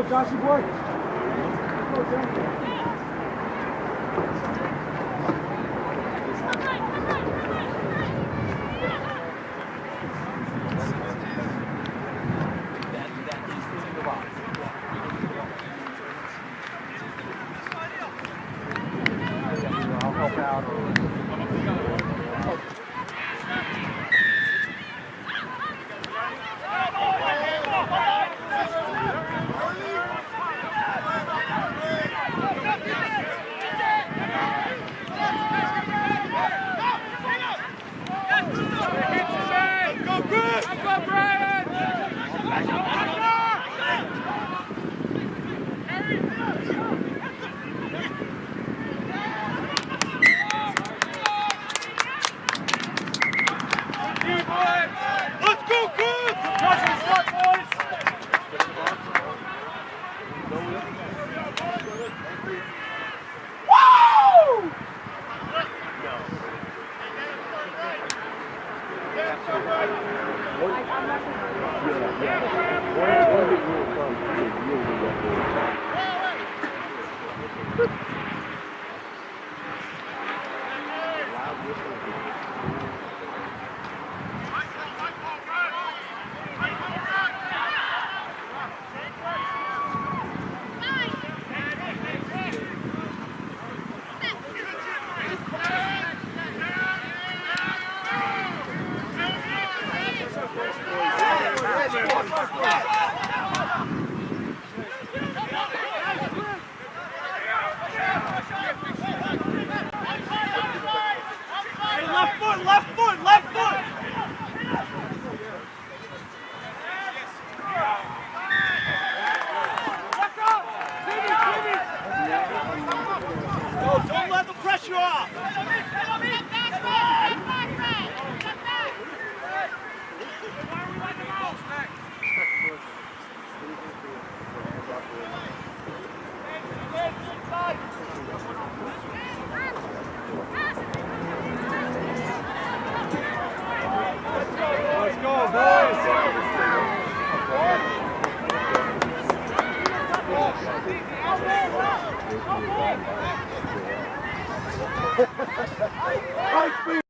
Joshy boy. Go, Johnny. I'll help out. Don't let the pressure off! Let's go, boys. High speed.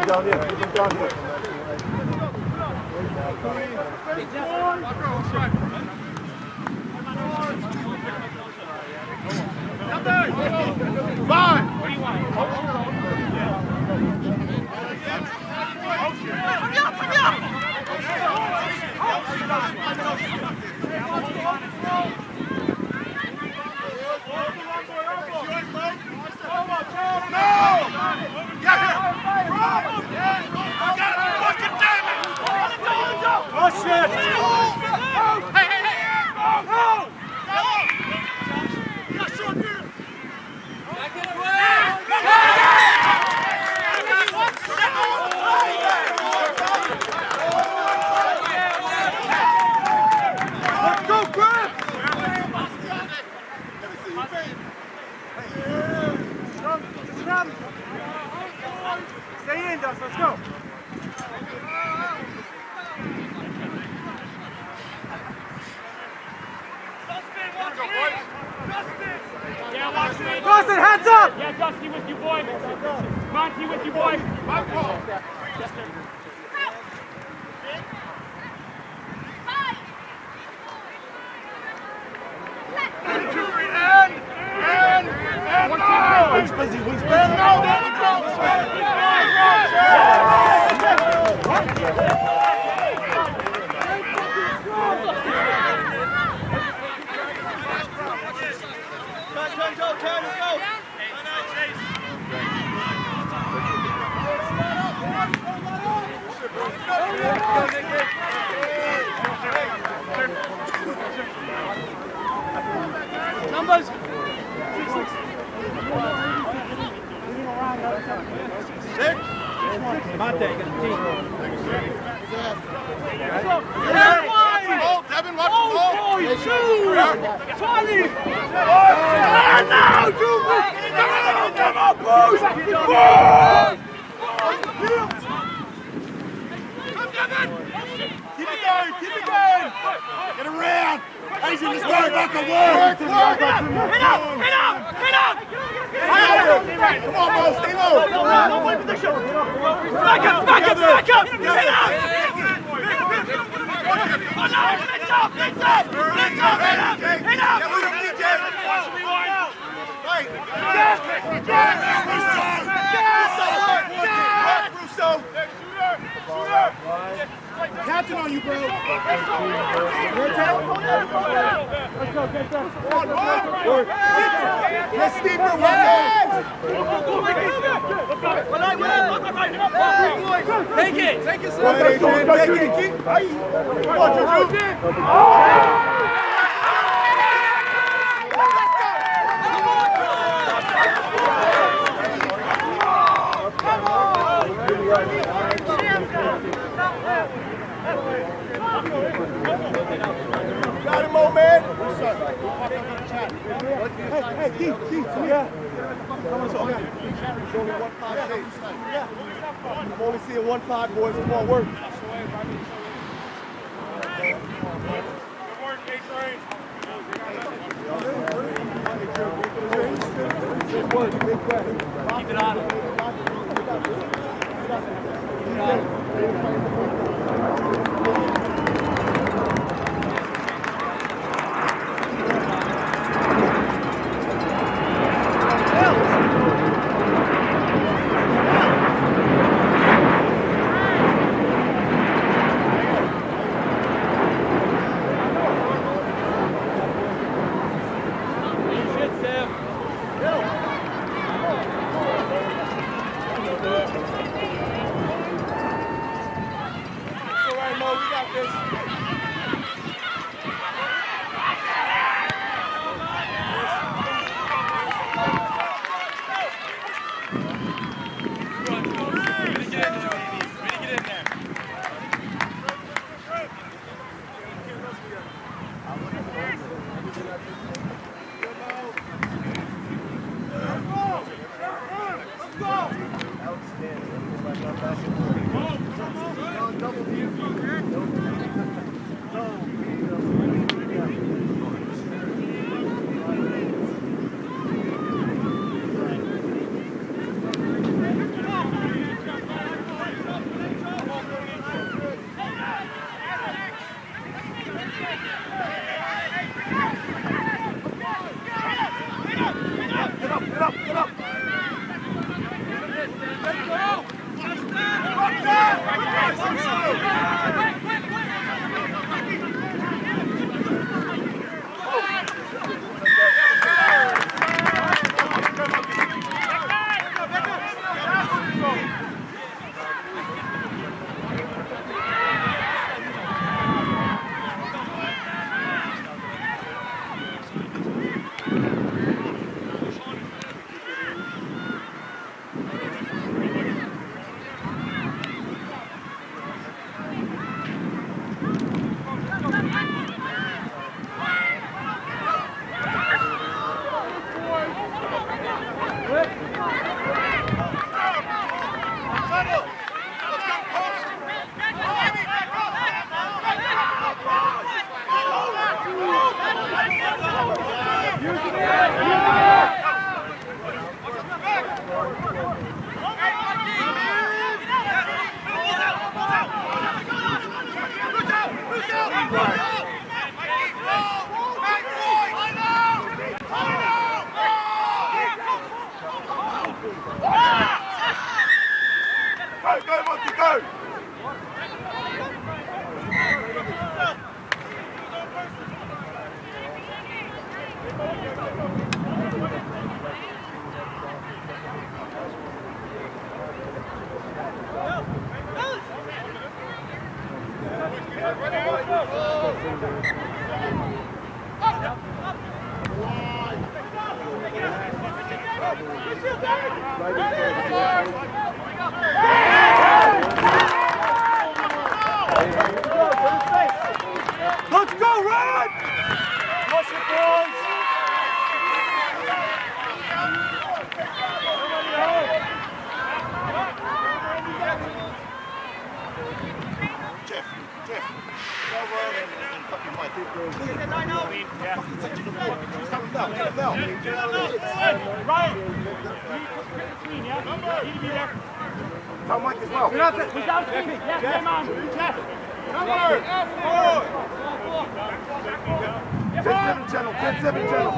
Down here, keep him down here. Fine! What do you want? Stay in, Dust. Let's go. Dustin, heads up! Yeah, Dusty with you, boy. Monty with you, boy. My ball. Yes, sir. Wings busy, wings busy. Numbers. Devin, watch the ball. Charlie! Keep it going, keep it going. Get around. Asian, let's go back to work. Hit up! Come on, Bo, stay low. No one position! Back up! Hit up! Catching on you, bro. Let's go, get that. Work. Get steeper, work. Take it! Take it, take it. Keep. Come on, Juju. Got him, old man. Hey, Keith, yeah. Come on, so, okay. There's only one pod shape. I'm only seeing one pod, boys. Come on, work. Good work, K-Train. Keep it on. We got this. Let's go, Ryan! Watch your balls! Jeff. Go over and fucking Mike. Touching the ball. Do something now. Get him now. Ryan! Clean, yeah? Need to be there. Tell Mike as well. Without clean. Yeah, come on. Jeff. Number 10-7 channel. 10-7 channel.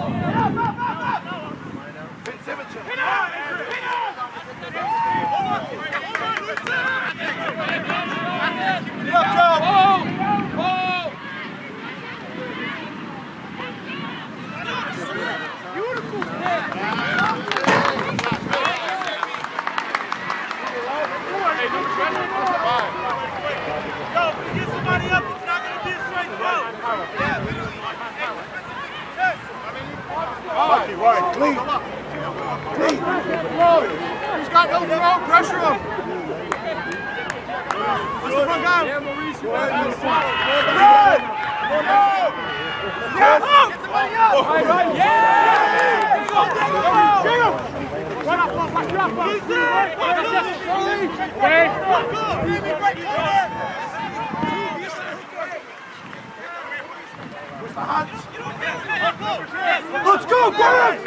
10-7 channel. Get up, Joe. Go, get somebody up. It's not going to be a straight throw. Right. Clean. He's got no throw. Pressure him. What's the front guy? Yeah, Maurice. Good. Yes. Get somebody up. Right. Yeah. Get him. Run up, watch your up. Let's go, Griffins!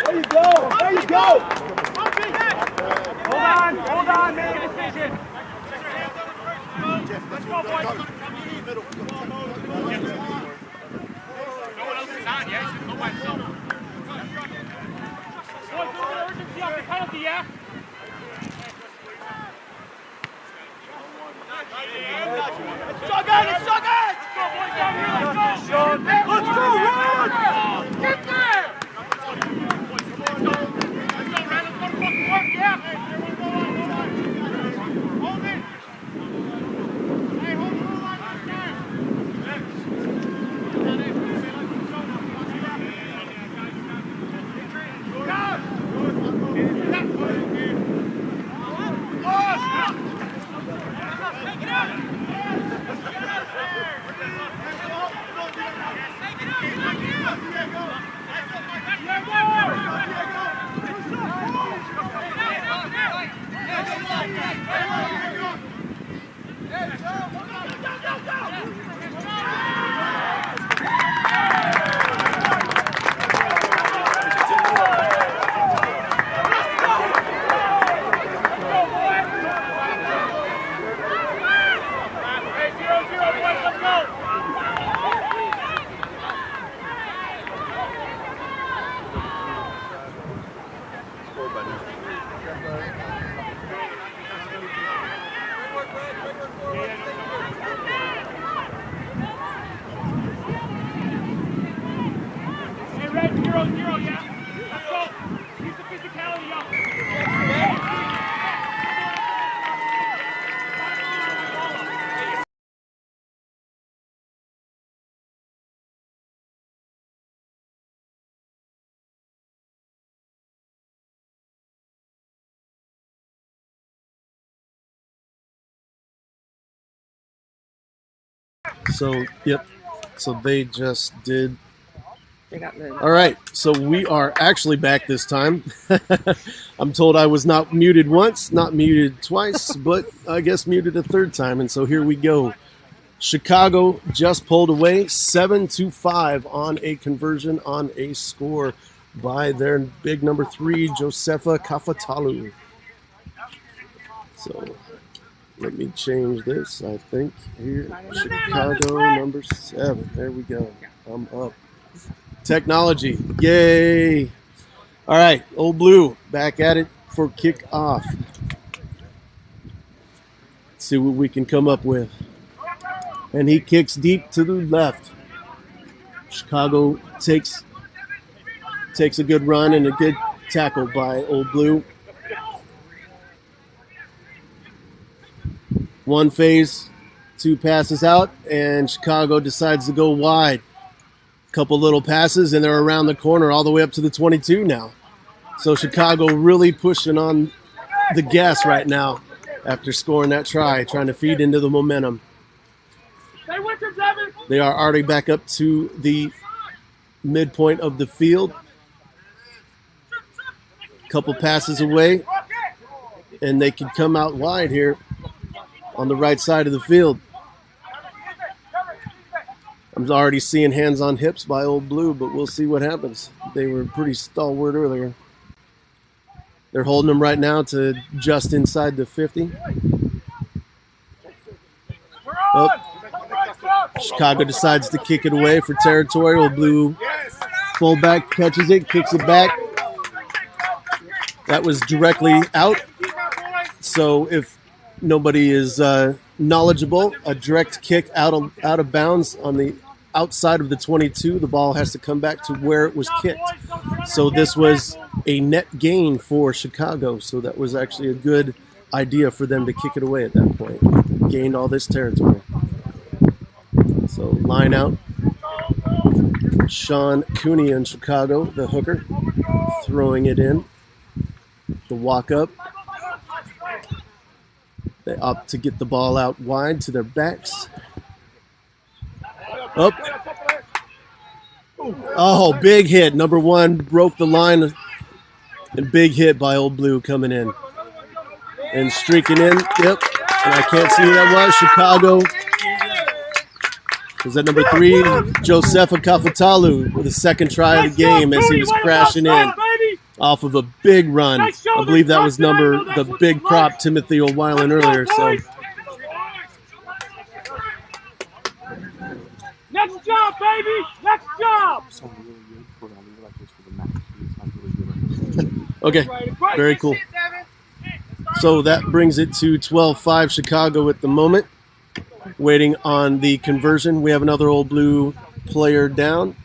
There you go! Hold on, make a decision. Let's go, boys. No one else is on, yeah? He's going to go by himself. Boys, a little urgency off the penalty, yeah? It's Chuggin! Go, boys, down here, let's go! Let's go, Ryan! Get there! Let's go, Ryan, let's go to fucking work, yeah? Hold it! Hey, hold the line right there! Hey, Red, 0-0, yeah? Let's go. Use the physicality up. So, yep. So they just did. They got moved. All right. So we are actually back this time. I'm told I was not muted once, not muted twice, but I guess muted a third time. And so here we go. Chicago just pulled away 7-5 on a conversion on a score by their big number 3, Josefa Kafatalu. So let me change this, I think. Here, Chicago number 7. There we go. I'm up. Technology. Yay. All right, Old Blue back at it for kickoff. Let's see what we can come up with. And he kicks deep to the left. Chicago takes takes a good run and a good tackle by Old Blue. One phase, 2 passes out, and Chicago decides to go wide. Couple little passes, and they're around the corner all the way up to the 22 now. So Chicago really pushing on the gas right now after scoring that try, trying to feed into the momentum. They are already back up to the midpoint of the field. Couple passes away, and they can come out wide here on the right side of the field. I'm already seeing hands on hips by Old Blue, but we'll see what happens. They were pretty stalwart earlier. They're holding them right now to just inside the 50. Oh. Chicago decides to kick it away for territory. Old Blue fullback catches it, kicks it back. That was directly out. So if nobody is knowledgeable, a direct kick out of bounds on the outside of the 22, the ball has to come back to where it was kicked. So this was a net gain for Chicago. So that was actually a good idea for them to kick it away at that point. Gained all this territory. So line out. Sean Cooney in Chicago, the hooker, throwing it in. The walk up. They opt to get the ball out wide to their backs. Up. Oh, big hit. Number 1 broke the line. And big hit by Old Blue coming in. And streaking in. Yep. And I can't see who that was. Chicago. Was that number 3? Josefa Kafatalu with the second try of the game as he was crashing in off of a big run. I believe that was the big prop, Timothy O'Weiland, earlier. So. Next job, baby! Next job! Okay, very cool. So that brings it to 12-5 Chicago at the moment. Waiting on the conversion. We have another Old Blue player down.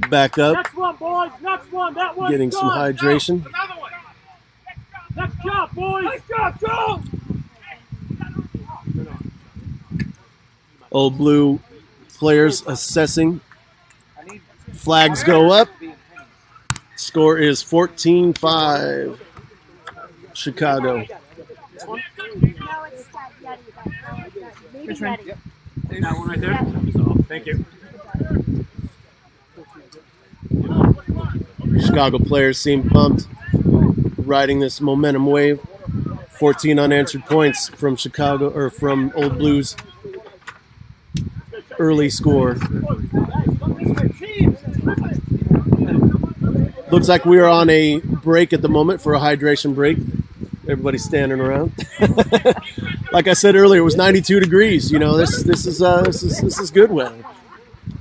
Back up. Next one, boys. Next one. That one's getting some done. hydration. Another one. Next job, boys. Next job, go! Old Blue players assessing. Flags go up. Score is 14-5 Chicago. That one right there? Thank you. Chicago players seem pumped, riding this momentum wave. 14 unanswered points from Chicago, or from Old Blue's early score. Looks like we are on a break at the moment for a hydration break. Everybody's standing around. Like I said earlier, it was 92 degrees. You know, this is good weather.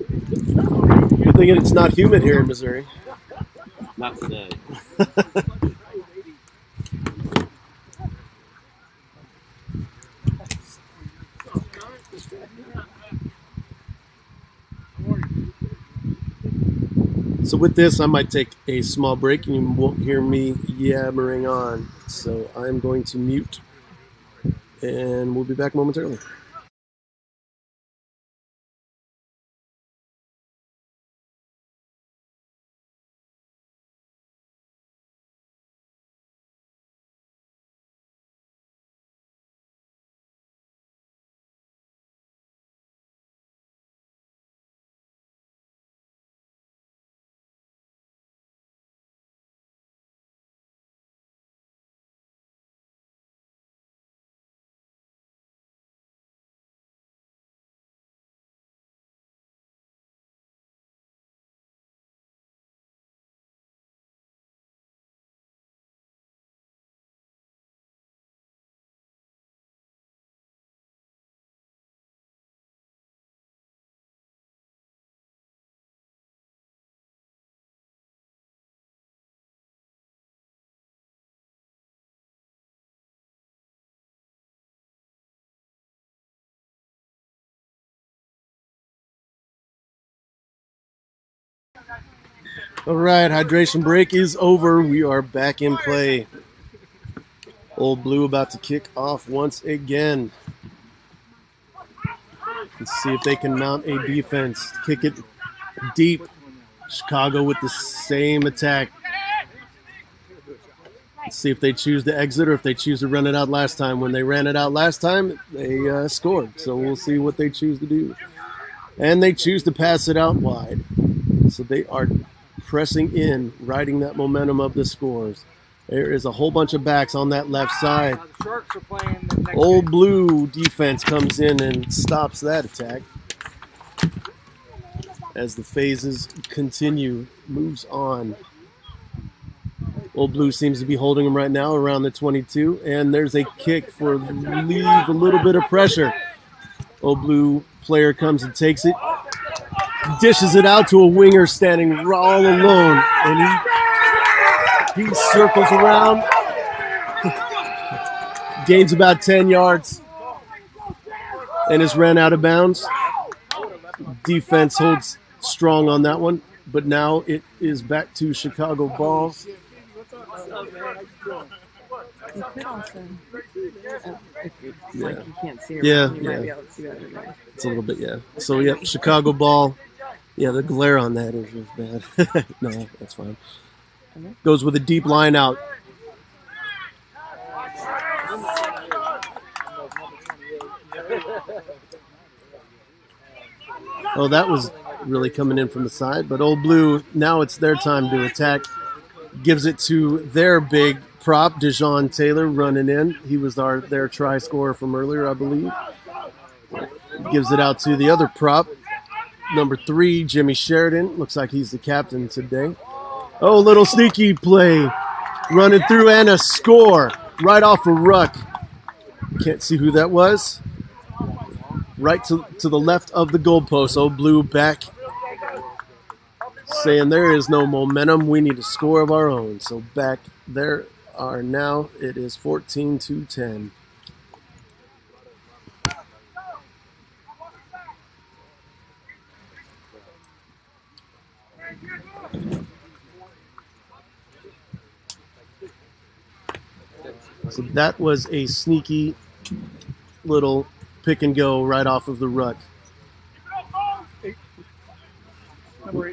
Good thing it's not humid here in Missouri. Not today. So with this, I might take a small break and you won't hear me yammering on. So I'm going to mute and we'll be back momentarily. All right, hydration break is over. We are back in play. Old Blue about to kick off once again. Let's see if they can mount a defense. Kick it deep. Chicago with the same attack. Let's see if they choose to exit or if they choose to run it out last time. When they ran it out last time, they scored. So we'll see what they choose to do. And they choose to pass it out wide. So they are pressing in, riding that momentum of the scores. There is a whole bunch of backs on that left side. The Sharks are playing the next Old game. Blue defense comes in and stops that attack. As the phases continue, moves on. Old Blue seems to be holding him right now around the 22, and there's a kick for leave, a little bit of pressure. Old Blue player comes and takes it, dishes it out to a winger standing all alone, and he circles around, gains about 10 yards, and is ran out of bounds. Defense holds strong on that one, but now it is back to Chicago ball. You could also, if it's Yeah. like you can't see her, Yeah, you yeah. might be able to see that anyway. It's a little bit, yeah. So, yeah, Chicago ball. Yeah, the glare on that is bad. No, that's fine. Goes with a deep line out. Oh, that was really coming in from the side. But Old Blue, now it's their time to attack. Gives it to their big prop, Dejon Taylor, running in. He was their try scorer from earlier, I believe. Gives it out to the other prop, number 3, Jimmy Sheridan. Looks like he's the captain today. Oh, little sneaky play. Running through and a score right off a ruck. Can't see who that was. Right to the left of the goalpost. Old Blue back saying there is no momentum. We need a score of our own. So back there are now. It is 14-10. So that was a sneaky little pick and go right off of the ruck.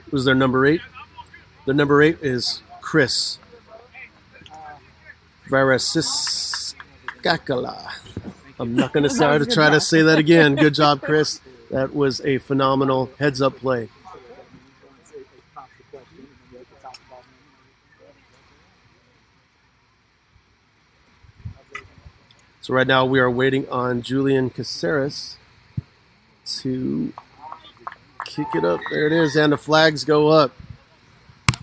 Was their number 8? The number 8 is Chris Varasiskakala. I'm not going to try to say that again. Good job, Chris. That was a phenomenal heads-up play. So right now we are waiting on Julian Caceres to kick it up. There it is, and the flags go up.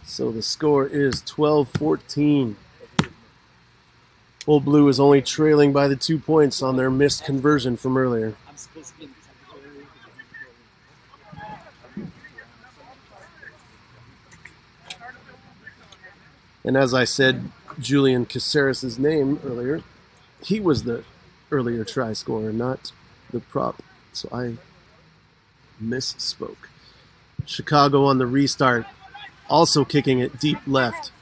So the score is 12-14. Old Blue is only trailing by the 2 points on their missed conversion from earlier. And as I said Julian Caceres' name earlier, he was the earlier try scorer, not the prop. So I misspoke. Chicago on the restart, also kicking it deep left.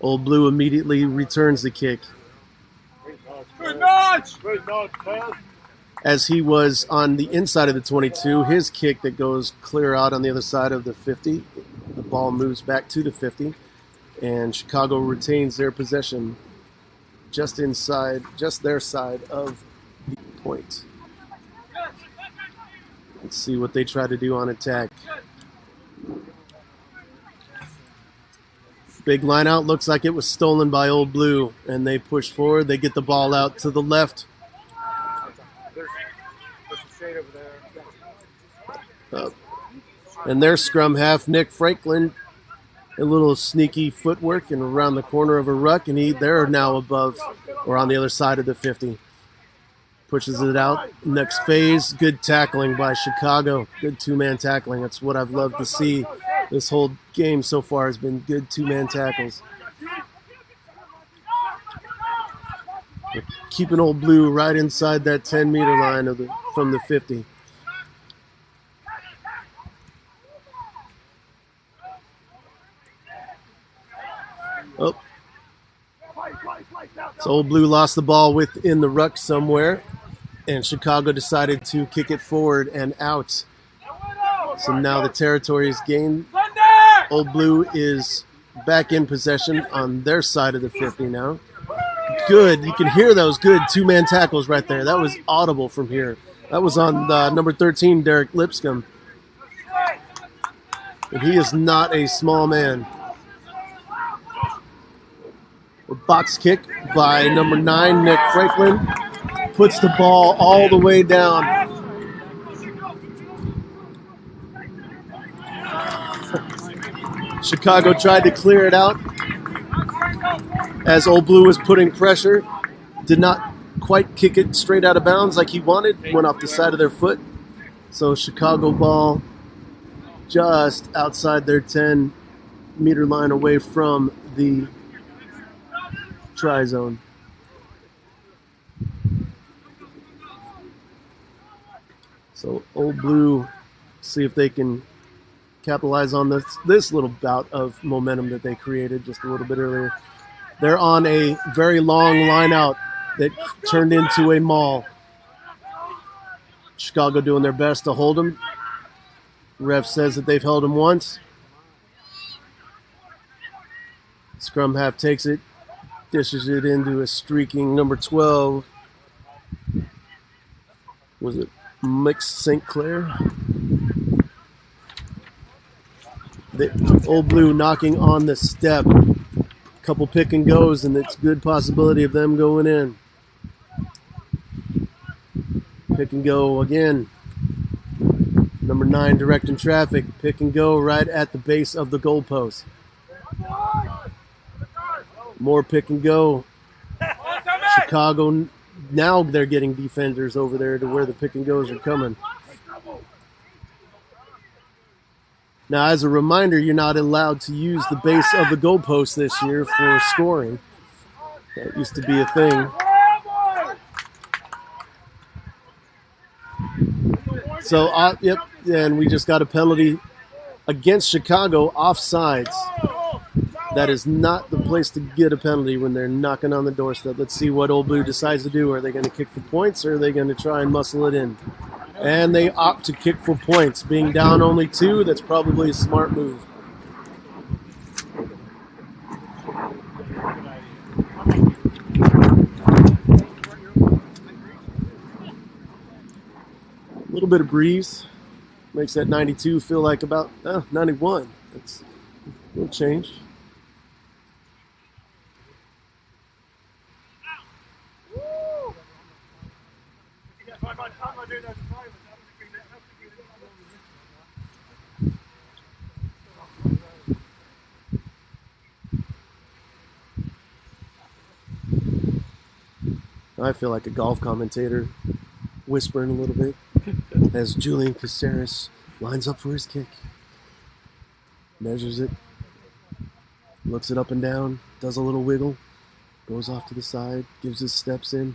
Old Blue immediately returns the kick. Good nudge! As he was on the inside of the 22, his kick that goes clear out on the other side of the 50. The ball moves back to the 50, and Chicago retains their possession just their side of the point. Let's see what they try to do on attack. Big line out, looks like it was stolen by Old Blue, and they push forward. They get the ball out to the left. There's a shade over there. And their scrum half, Nick Franklin, a little sneaky footwork and around the corner of a ruck, and they're now above or on the other side of the 50. Pushes it out. Next phase, good tackling by Chicago. Good two-man tackling. That's what I've loved to see. This whole game so far has been good two-man tackles. They're keeping Old Blue right inside that 10-meter line from the 50. So Old Blue lost the ball within the ruck somewhere, and Chicago decided to kick it forward and out. So now the territory is gained. Old Blue is back in possession on their side of the 50 now. Good. You can hear those good two-man tackles right there. That was audible from here. That was on number 13, Derek Lipscomb. And he is not a small man. A box kick by number 9, Nick Franklin. Puts the ball all the way down. Chicago tried to clear it out as Old Blue was putting pressure. Did not quite kick it straight out of bounds like he wanted. Went off the side of their foot. So Chicago ball just outside their 10-meter line away from the try zone. So Old Blue, see if they can capitalize on this little bout of momentum that they created just a little bit earlier. They're on a very long line out that turned into a maul. Chicago doing their best to hold him. Ref says that they've held him once. Scrum half takes it, dishes it into a streaking number 12. Was it Mick St. Clair? The Old Blue knocking on the step. Couple pick and goes, and it's good possibility of them going in. Pick and go again. Number 9 directing traffic. Pick and go right at the base of the goalpost. More pick and go. Chicago, now they're getting defenders over there to where the pick and goes are coming. Now, as a reminder, you're not allowed to use the base of the goalpost this year for scoring. That used to be a thing. So, yep, and we just got a penalty against Chicago, offsides. That is not the place to get a penalty when they're knocking on the doorstep. Let's see what Old Blue decides to do. Are they going to kick for points, or are they going to try and muscle it in? And they opt to kick for points. Being down only 2, that's probably a smart move. A little bit of breeze makes that 92 feel like about 91. That's a little change. I feel like a golf commentator whispering a little bit as Julian Caceres lines up for his kick. Measures it, looks it up and down, does a little wiggle, goes off to the side, gives his steps in,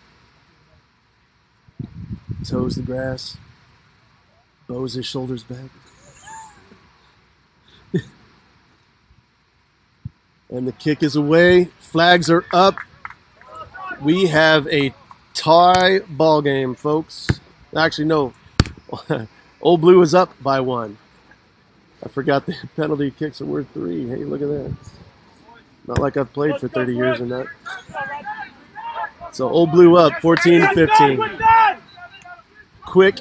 toes the grass, bows his shoulders back. And the kick is away. Flags are up. We have a tie ball game, folks. Actually, no. Old Blue is up by 1. I forgot the penalty kicks are worth 3. Hey, look at that. Not like I've played for 30 years or not. So Old Blue up 14-15. Quick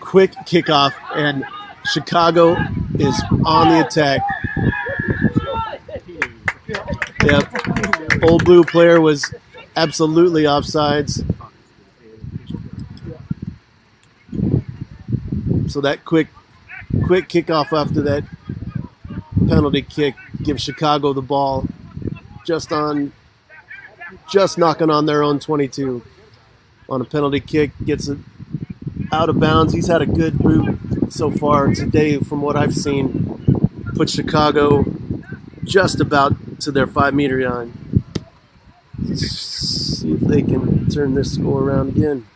kickoff, and Chicago is on the attack. Yep. Old Blue player was absolutely offsides. So that quick kickoff after that penalty kick gives Chicago the ball just knocking on their own 22. On a penalty kick, gets it out of bounds. He's had a good route so far today from what I've seen. Put Chicago just about to their 5-meter line. Let's see if they can turn this score around again.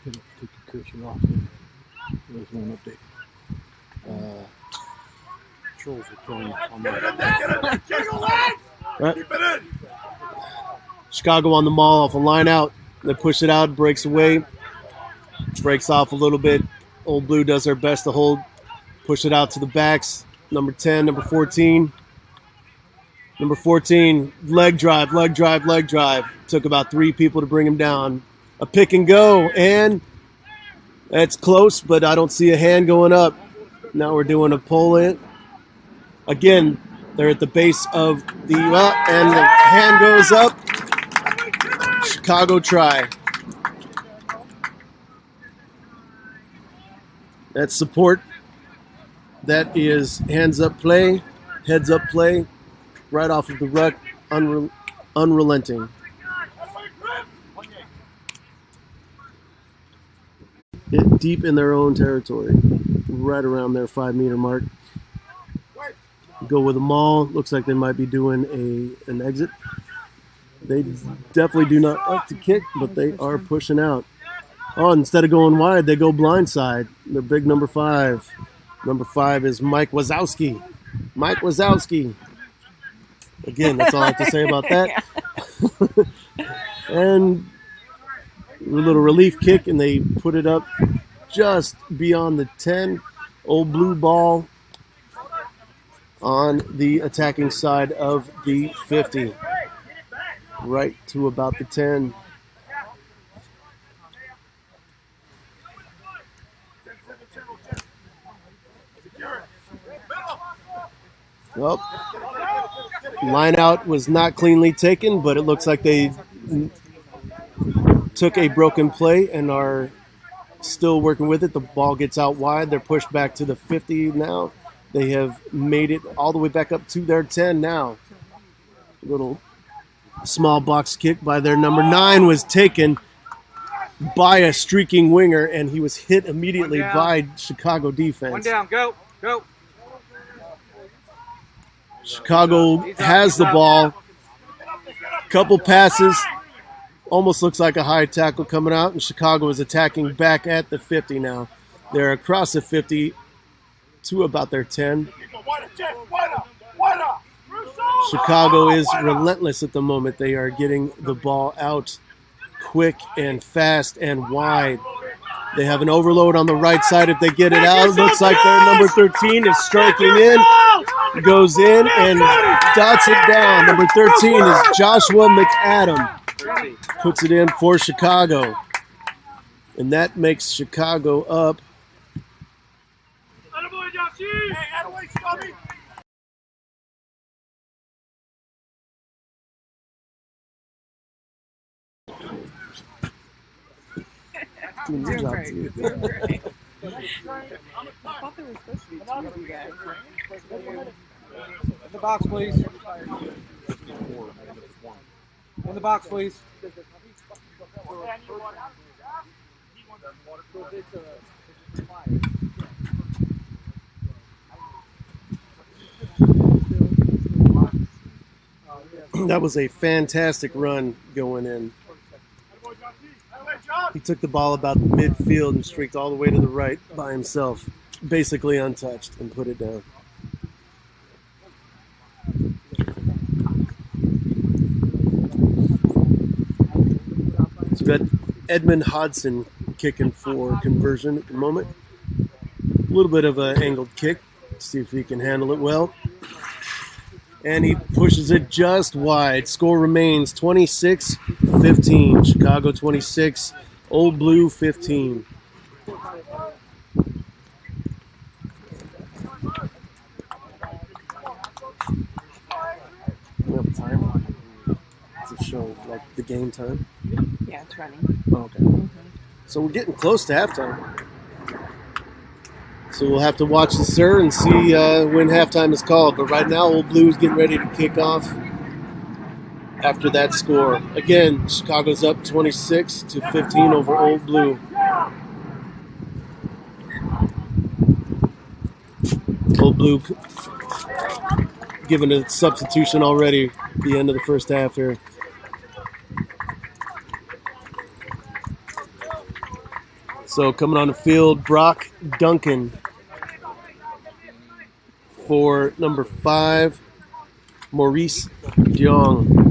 Take the cursor off. There's one update. trolls were killing on that. Right. Chicago on the maul off a line out. They push it out, breaks away, breaks off a little bit. Old Blue does their best to hold, push it out to the backs. Number 10, number 14. Number 14, leg drive. Took about 3 people to bring him down. A pick and go, and that's close, but I don't see a hand going up. Now we're doing a pull in. Again, they're at the base of the, and the hand goes up. Chicago try. That's support. That is hands up play, heads up play, right off of the ruck, unrelenting. Hit deep in their own territory, right around their 5-meter mark. Go with a maul. Looks like they might be doing an exit. They definitely do not like to kick, but they are pushing out. Oh, instead of going wide, they go blindside. Their big number 5. Number 5 is Mike Wazowski. Mike Wazowski. Again, that's all I have to say about that. And a little relief kick, and they put it up just beyond the 10. Old Blue ball on the attacking side of the 50. Right to about the 10. Well, line out was not cleanly taken, but it looks like they took a broken play and are still working with it. The ball gets out wide. They're pushed back to the 50 now. They have made it all the way back up to their 10 now. Little small box kick by their number 9 was taken by a streaking winger, and he was hit immediately by Chicago defense. One down, go. Chicago has the ball. Couple passes. Almost looks like a high tackle coming out, and Chicago is attacking back at the 50 now. They're across the 50 to about their 10. Chicago is relentless at the moment. They are getting the ball out quick and fast and wide. They have an overload on the right side. If they get it out, it looks like their number 13 is striking in. Goes in and dots it down. Number 13 is Joshua McAdam. Puts it in for Chicago. And that makes Chicago up. Doing great. I thought there was supposed to be 2 of you guys. In the box, please. In the box, please. That was a fantastic run going in. He took the ball about midfield and streaked all the way to the right by himself, basically untouched, and put it down. So we've got Edmund Hodson kicking for conversion at the moment. A little bit of an angled kick. See if he can handle it well. And he pushes it just wide. Score remains 26-15. Chicago 26, Old Blue 15. Enough time to show like the game time. Yeah, it's running. Okay. So we're getting close to halftime. So we'll have to watch the sir and see when halftime is called. But right now, Old Blue is getting ready to kick off after that score. Again, Chicago's up 26-15 over Old Blue. Old Blue given a substitution already at the end of the first half here. So coming on the field, Brock Duncan for number 5, Maurice Diong.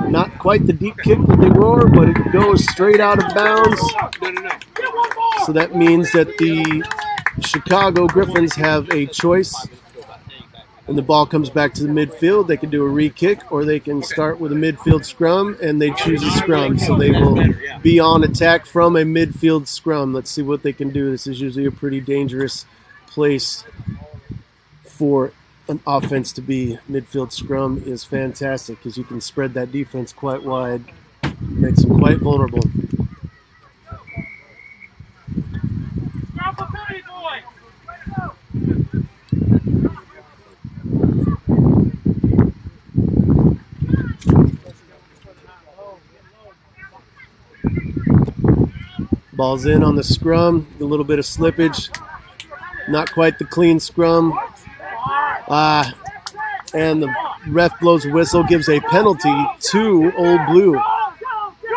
Not quite the deep kick that they roar, but it goes straight out of bounds. So that means that the Chicago Griffins have a choice. When the ball comes back to the midfield, they can do a re-kick, or they can start with a midfield scrum, and they choose a scrum. So they will be on attack from a midfield scrum. Let's see what they can do. This is usually a pretty dangerous place for an offense to be. Midfield scrum is fantastic because you can spread that defense quite wide, makes them quite vulnerable. Ball's in on the scrum, a little bit of slippage, not quite the clean scrum. And the ref blows a whistle, gives a penalty to Old Blue.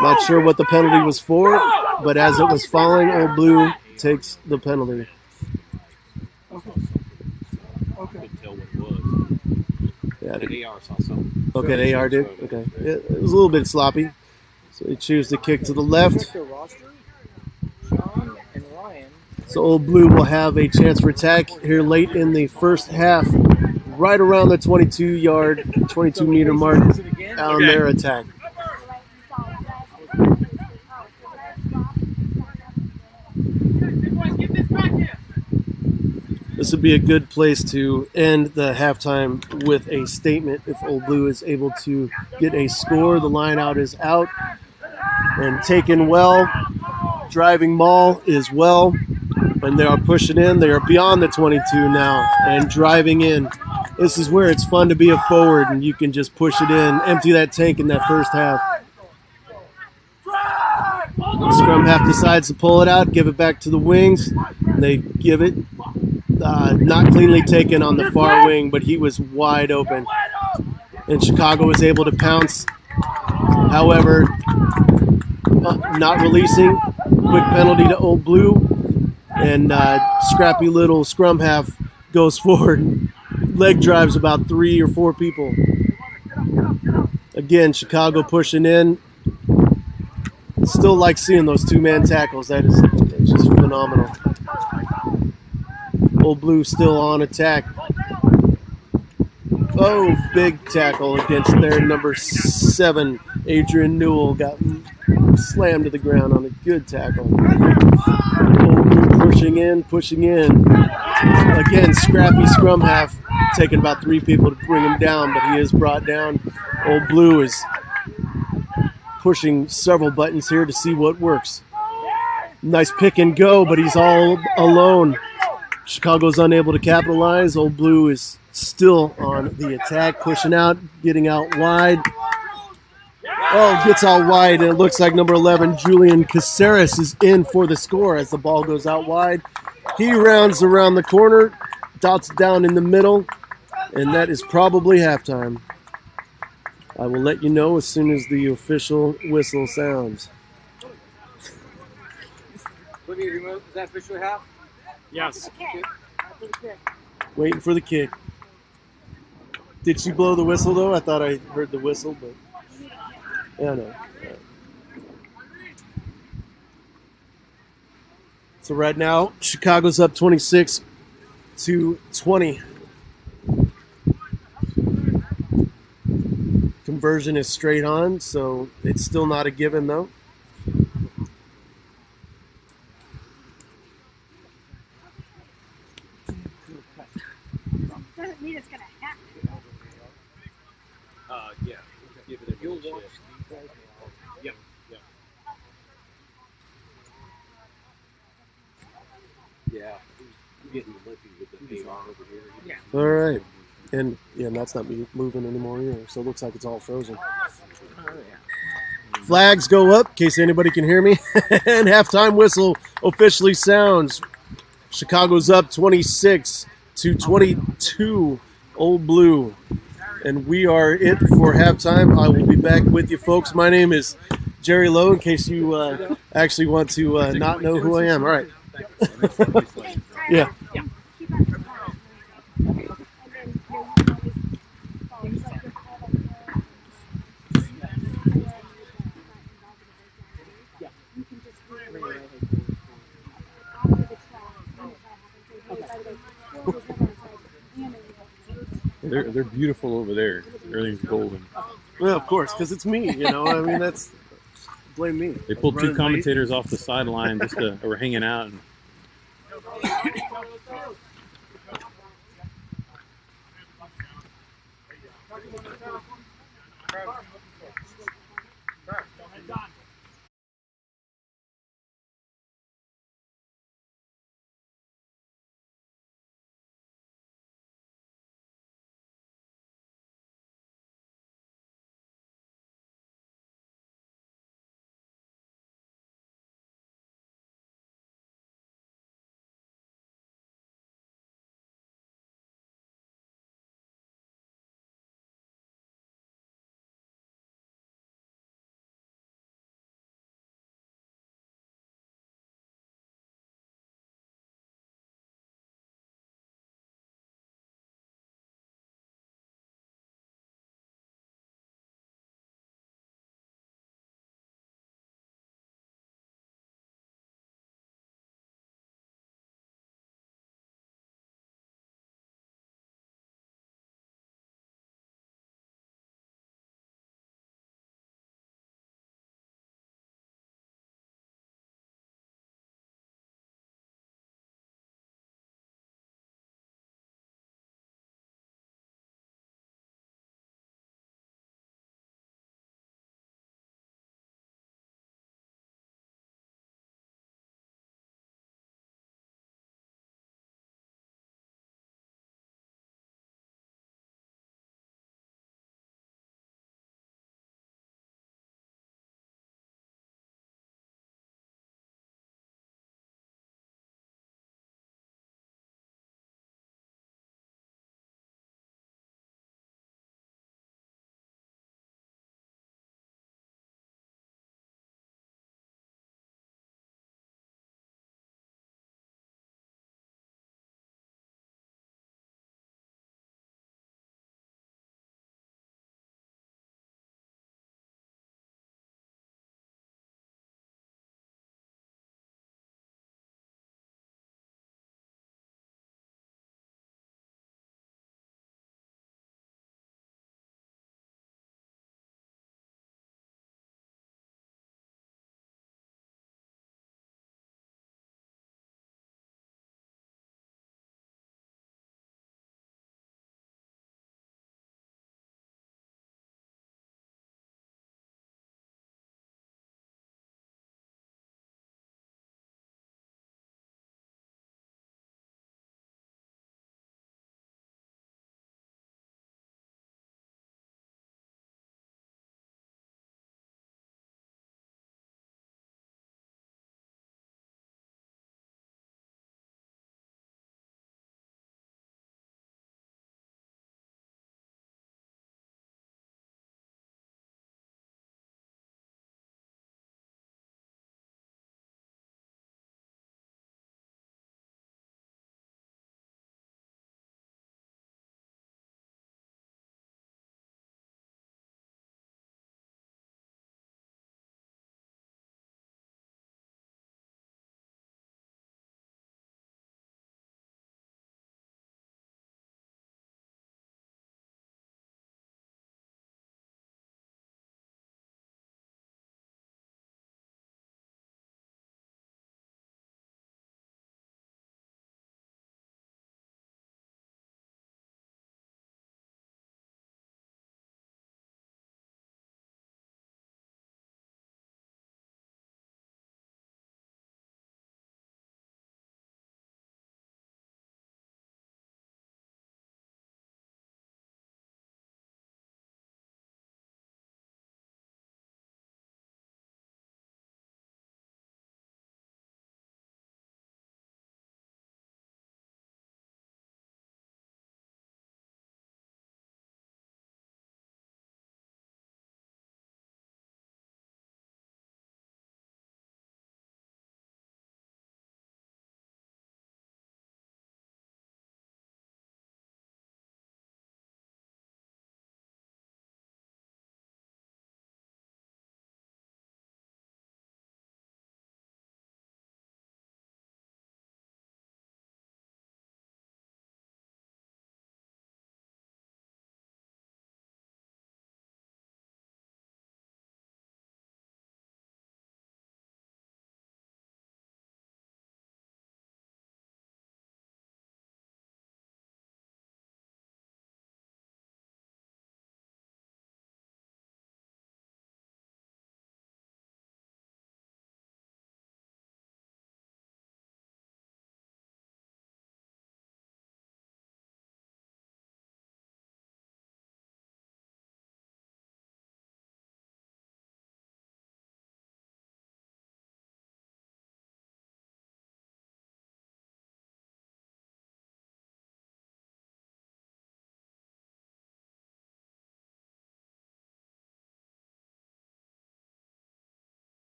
Not sure what the penalty was for, but as it was falling, Old Blue takes the penalty. Yeah, The AR saw something. okay, the AR did? Okay. It was a little bit sloppy. So they choose to kick to the left. So Old Blue will have a chance for attack here late in the first half, right around the 22-meter mark on their attack. This would be a good place to end the halftime with a statement. If Old Blue is able to get a score, the line out is out and taken well. Driving maul is well. When they are pushing in, they are beyond the 22 now and driving in. This is where it's fun to be a forward and you can just push it in, empty that tank in that first half. The scrum half decides to pull it out, give it back to the wings. They give it, not cleanly taken on the far wing, but he was wide open. And Chicago was able to pounce. However, not releasing. Quick penalty to Old Blue. And scrappy little scrum half goes forward. Leg drives about 3 or 4 people. Again, Chicago pushing in. Still like seeing those 2-man tackles. That's just phenomenal. Old Blue still on attack. Oh, big tackle against their number 7. Adrian Newell got slammed to the ground on a good tackle. Old Blue pushing in. Again, scrappy scrum half, taking about 3 people to bring him down, but he is brought down. Old Blue is pushing several buttons here to see what works. Nice pick and go, but he's all alone. Chicago's unable to capitalize. Old Blue is still on the attack, pushing out, getting out wide. Oh, gets out wide, and it looks like number 11, Julian Caceres, is in for the score as the ball goes out wide. He rounds around the corner, dots down in the middle, and that is probably halftime. I will let you know as soon as the official whistle sounds. Is that officially half? Yes. Waiting for the kick. Did she blow the whistle, though? I thought I heard the whistle, but... Yeah, no. Yeah. So right now, Chicago's up 26-20. Conversion is straight on, so it's still not a given, though. Doesn't mean it's gonna happen. Yeah. Give it a good shit. Yep. Yeah. He's getting lippy with the AR over here. Yeah. All right. And that's not moving anymore either, so it looks like it's all frozen. Flags go up, in case anybody can hear me. And halftime whistle officially sounds. Chicago's up 26-22, Old Blue. And we are it for halftime. I will be back with you, folks. My name is Jerry Lowe, in case you actually want to not know who I am. All right. Yeah. They're beautiful over there. Everything's golden. Well, of course, because it's me. You know, I mean, that's blame me. They pulled two Running late. commentators off the sideline just to were hanging out. And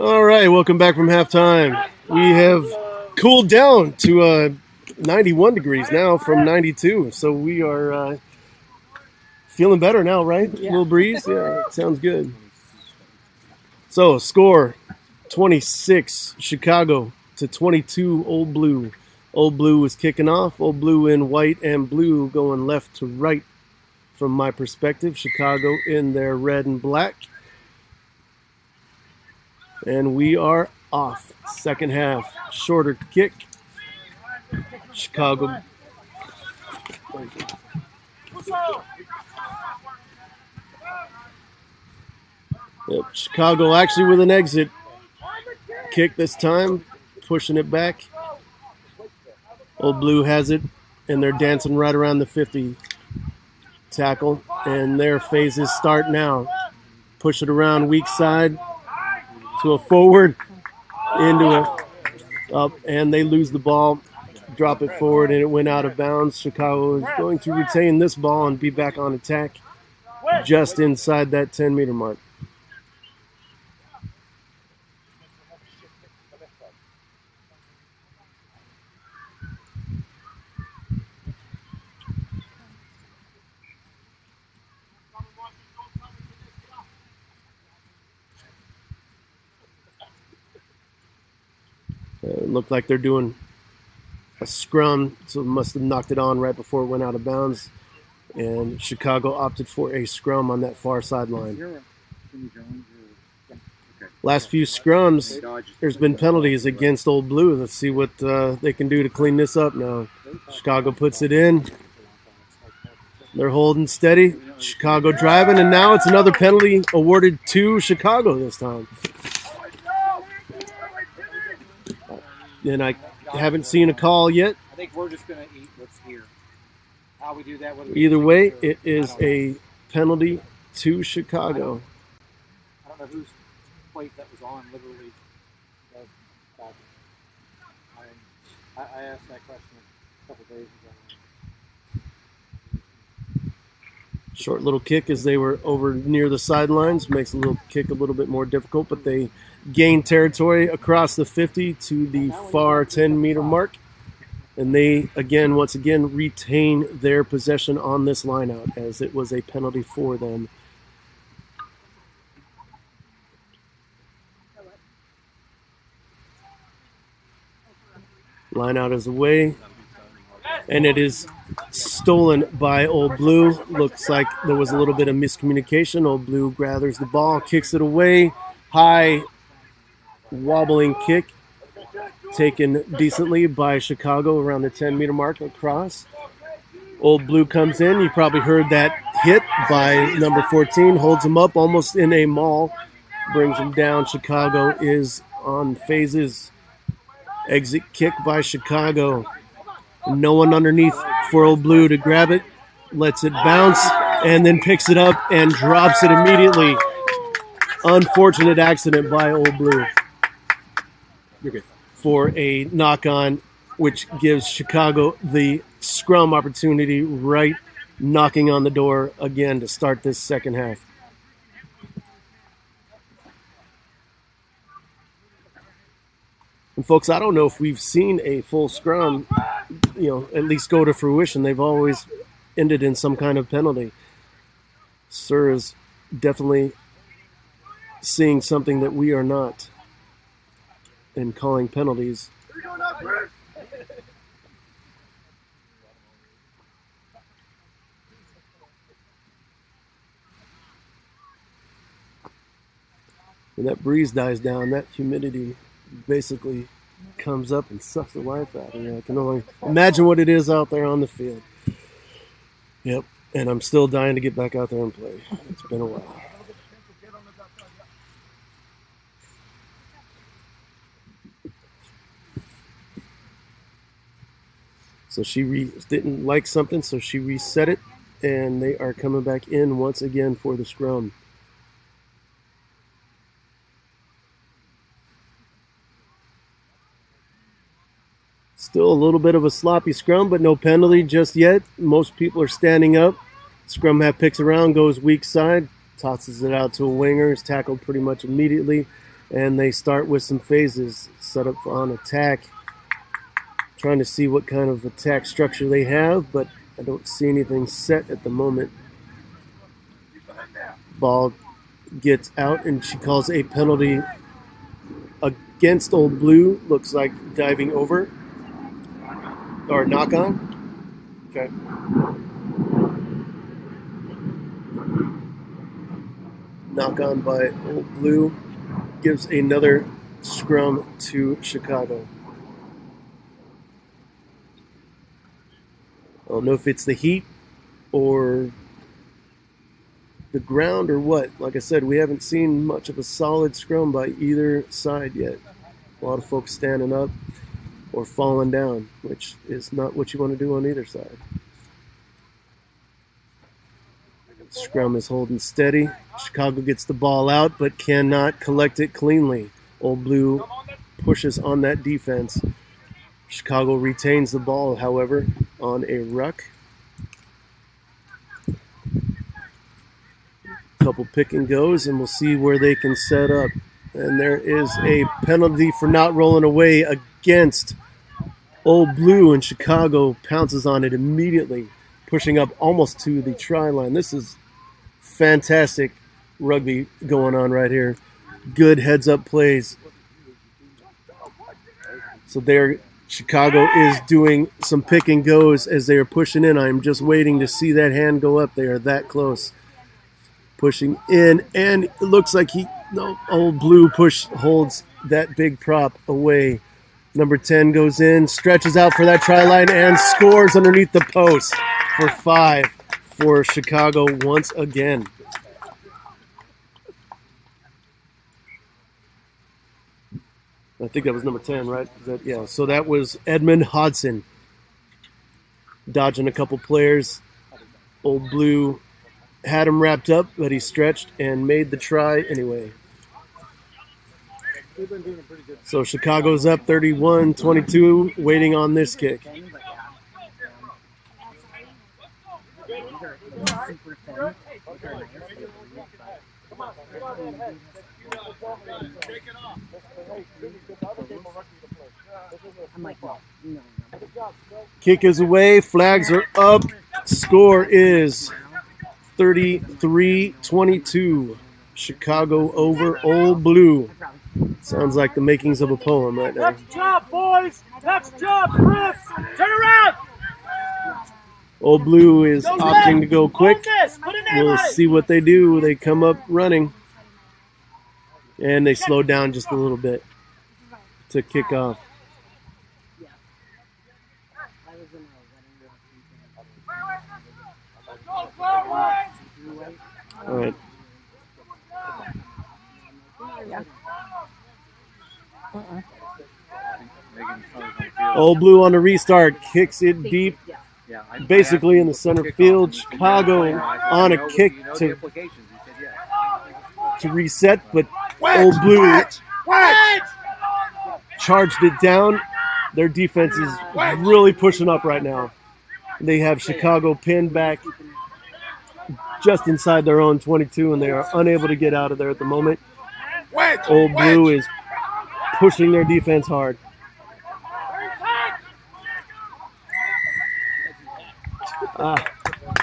All right, welcome back from halftime. We have cooled down to 91 degrees now from 92, so we are feeling better now, right? Yeah. Little breeze? Yeah, sounds good. So, score 26 Chicago to 22 Old Blue. Old Blue was kicking off. Old Blue in white and blue going left to right from my perspective. Chicago in their red and black. And we are off. Second half. Shorter kick. Chicago. Yep, Chicago actually with an exit kick this time. Pushing it back. Old Blue has it. And they're dancing right around the 50 tackle. And their phases start now. Push it around weak side. To a forward, into a up, and they lose the ball, drop it forward, and it went out of bounds. Chicago is going to retain this ball and be back on attack just inside that 10-meter mark. It looked like they're doing a scrum, so must have knocked it on right before it went out of bounds. And Chicago opted for a scrum on that far sideline. Last few scrums, there's been penalties against Old Blue. Let's see what they can do to clean this up now. Chicago puts it in. They're holding steady. Chicago driving, and now it's another penalty awarded to Chicago this time. And I haven't seen a call yet. I think we're just going to eat what's here. How we do that? Either way, it is a penalty to Chicago. I don't know whose plate that was on, literally. I asked that question a couple days ago. Short little kick as they were over near the sidelines. Makes the little kick a little bit more difficult, but they gain territory across the 50 to the far 10-meter mark. And they, once again, retain their possession on this lineout as it was a penalty for them. Lineout is away. And it is stolen by Old Blue. Looks like there was a little bit of miscommunication. Old Blue gathers the ball, kicks it away. High wobbling kick taken decently by Chicago around the 10-meter mark across. Old Blue comes in. You probably heard that hit by number 14. Holds him up almost in a maul. Brings him down. Chicago is on phases. Exit kick by Chicago. No one underneath for Old Blue to grab it. Lets it bounce and then picks it up and drops it immediately. Unfortunate accident by Old Blue. For a knock-on, which gives Chicago the scrum opportunity right knocking on the door again to start this second half. And folks, I don't know if we've seen a full scrum, at least go to fruition. They've always ended in some kind of penalty. Sir is definitely seeing something that we are not in calling penalties. When that breeze dies down, that humidity basically comes up and sucks the life out of you. I can only imagine what it is out there on the field. Yep, and I'm still dying to get back out there and play. It's been a while. So she didn't like something, so she reset it, and they are coming back in once again for the scrum. Still a little bit of a sloppy scrum, but no penalty just yet. Most people are standing up. Scrum half picks around, goes weak side. tosses it out to a winger. Is tackled pretty much immediately, and they start with some phases set up on attack. Trying to see what kind of attack structure they have, but I don't see anything set at the moment. Ball gets out, and she calls a penalty against Old Blue. Looks like diving over or knock on. Okay. Knock on by Old Blue gives another scrum to Chicago. I don't know if it's the heat or the ground or what. Like I said, we haven't seen much of a solid scrum by either side yet. A lot of folks standing up or falling down, which is not what you want to do on either side. Scrum is holding steady. Chicago gets the ball out but cannot collect it cleanly. Old Blue pushes on that defense. Chicago retains the ball, however, on a ruck. Couple pick and goes, and we'll see where they can set up. And there is a penalty for not rolling away against Old Blue, and Chicago pounces on it immediately, pushing up almost to the try line. This is fantastic rugby going on right here. Good heads-up plays. So there, Chicago is doing some pick and goes as they are pushing in. I'm just waiting to see that hand go up. They are that close. Pushing in, and it looks like Old Blue holds that big prop away. Number 10 goes in, stretches out for that try line, and scores underneath the post for 5 for Chicago once again. I think that was number 10, right? Yeah, so that was Edmund Hodson dodging a couple players. Old Blue had him wrapped up, but he stretched and made the try anyway. So Chicago's up 31-22, waiting on this kick. Kick is away, flags are up, score is 33-22. Chicago over Old Blue. Sounds like the makings of a poem right now. Next job, boys! Next job, Chris! Turn around! Old Blue is opting to go quick. We'll see what they do. They come up running. And they slow down just a little bit to kick off. All right. Old Blue on the restart, kicks it deep, basically in the center field. Chicago on a kick to reset, but Old Blue charged it down. Their defense is really pushing up right now. They have Chicago pinned back just inside their own 22, and they are unable to get out of there at the moment. Old Blue is pushing their defense hard.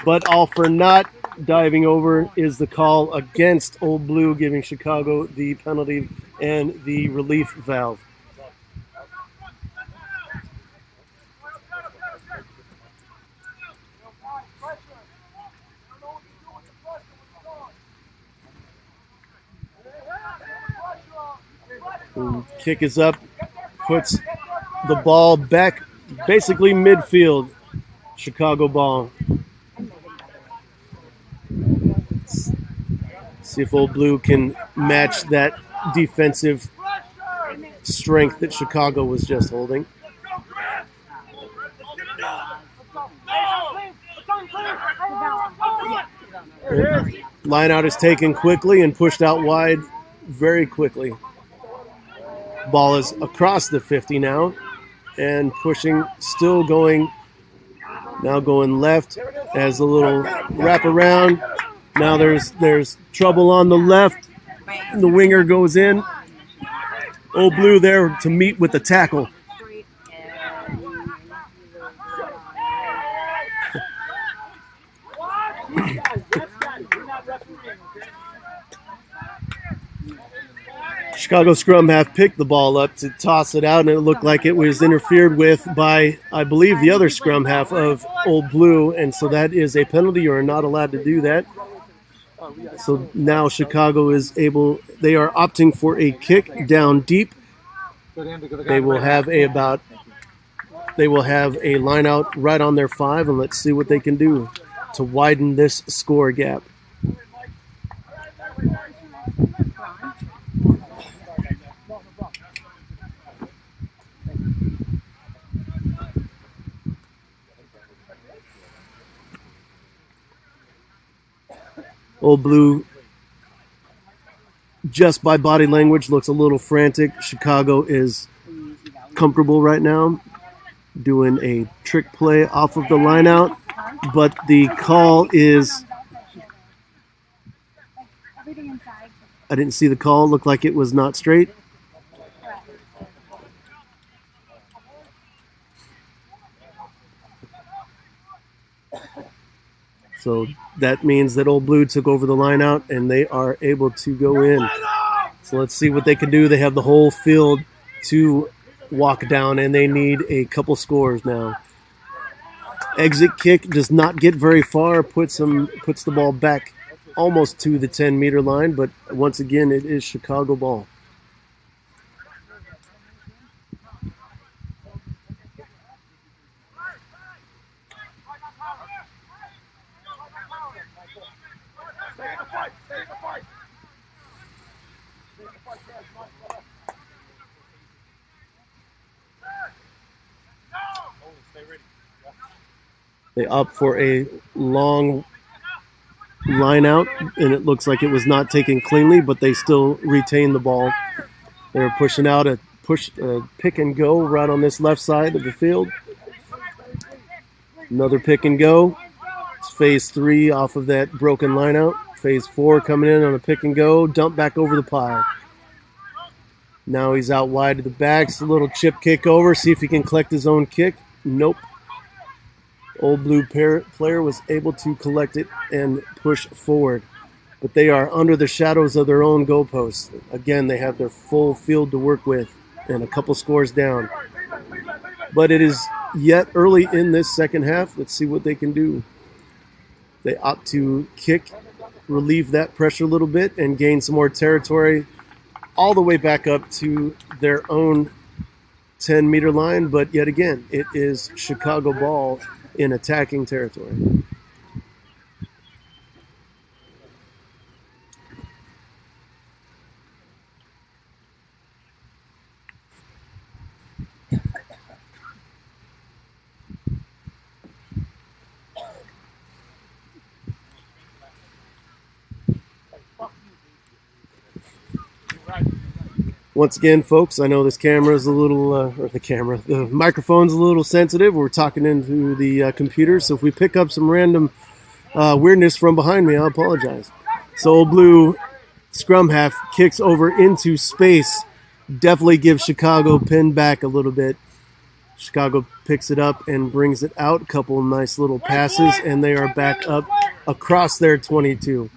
But all for not diving over is the call against Old Blue, giving Chicago the penalty and the relief valve. Kick is up, puts the ball back basically midfield. Chicago ball. See if Old Blue can match that defensive strength that Chicago was just holding. Line out is taken quickly and pushed out wide very quickly. Ball is across the 50 now and pushing, still going, now going left as a little wrap around. Now there's trouble on the left. The winger goes in. Old Blue there to meet with the tackle. Chicago scrum half picked the ball up to toss it out, and it looked like it was interfered with by, I believe, the other scrum half of Old Blue, and so that is a penalty. You are not allowed to do that. So now Chicago is able, they are opting for a kick down deep. They will have a line out right on their 5, and let's see what they can do to widen this score gap. Old Blue, just by body language, looks a little frantic. Chicago is comfortable right now, doing a trick play off of the line out, but the call is, I didn't see the call. It looked like it was not straight. So that means that Old Blue took over the line out, and they are able to go in. So let's see what they can do. They have the whole field to walk down, and they need a couple scores now. Exit kick does not get very far, puts the ball back almost to the 10-meter line, but once again, it is Chicago ball. They opt for a long line out, and it looks like it was not taken cleanly, but they still retain the ball. They're pushing out a pick and go right on this left side of the field. Another pick and go. It's phase 3 off of that broken line out. Phase 4 coming in on a pick and go. Dump back over the pile. Now he's out wide to the backs. A little chip kick over. See if he can collect his own kick. Nope. Old Blue player was able to collect it and push forward. But they are under the shadows of their own goalposts. Again, they have their full field to work with and a couple scores down. But it is yet early in this second half. Let's see what they can do. They opt to kick, relieve that pressure a little bit, and gain some more territory all the way back up to their own 10-meter line. But yet again, it is Chicago ball in attacking territory. Once again, folks, I know this camera is a little, the microphone's a little sensitive. We're talking into the computer, so if we pick up some random weirdness from behind me, I apologize. So Old Blue scrum half kicks over into space. Definitely gives Chicago pinned back a little bit. Chicago picks it up and brings it out. A couple of nice little passes, and they are back up across their 22.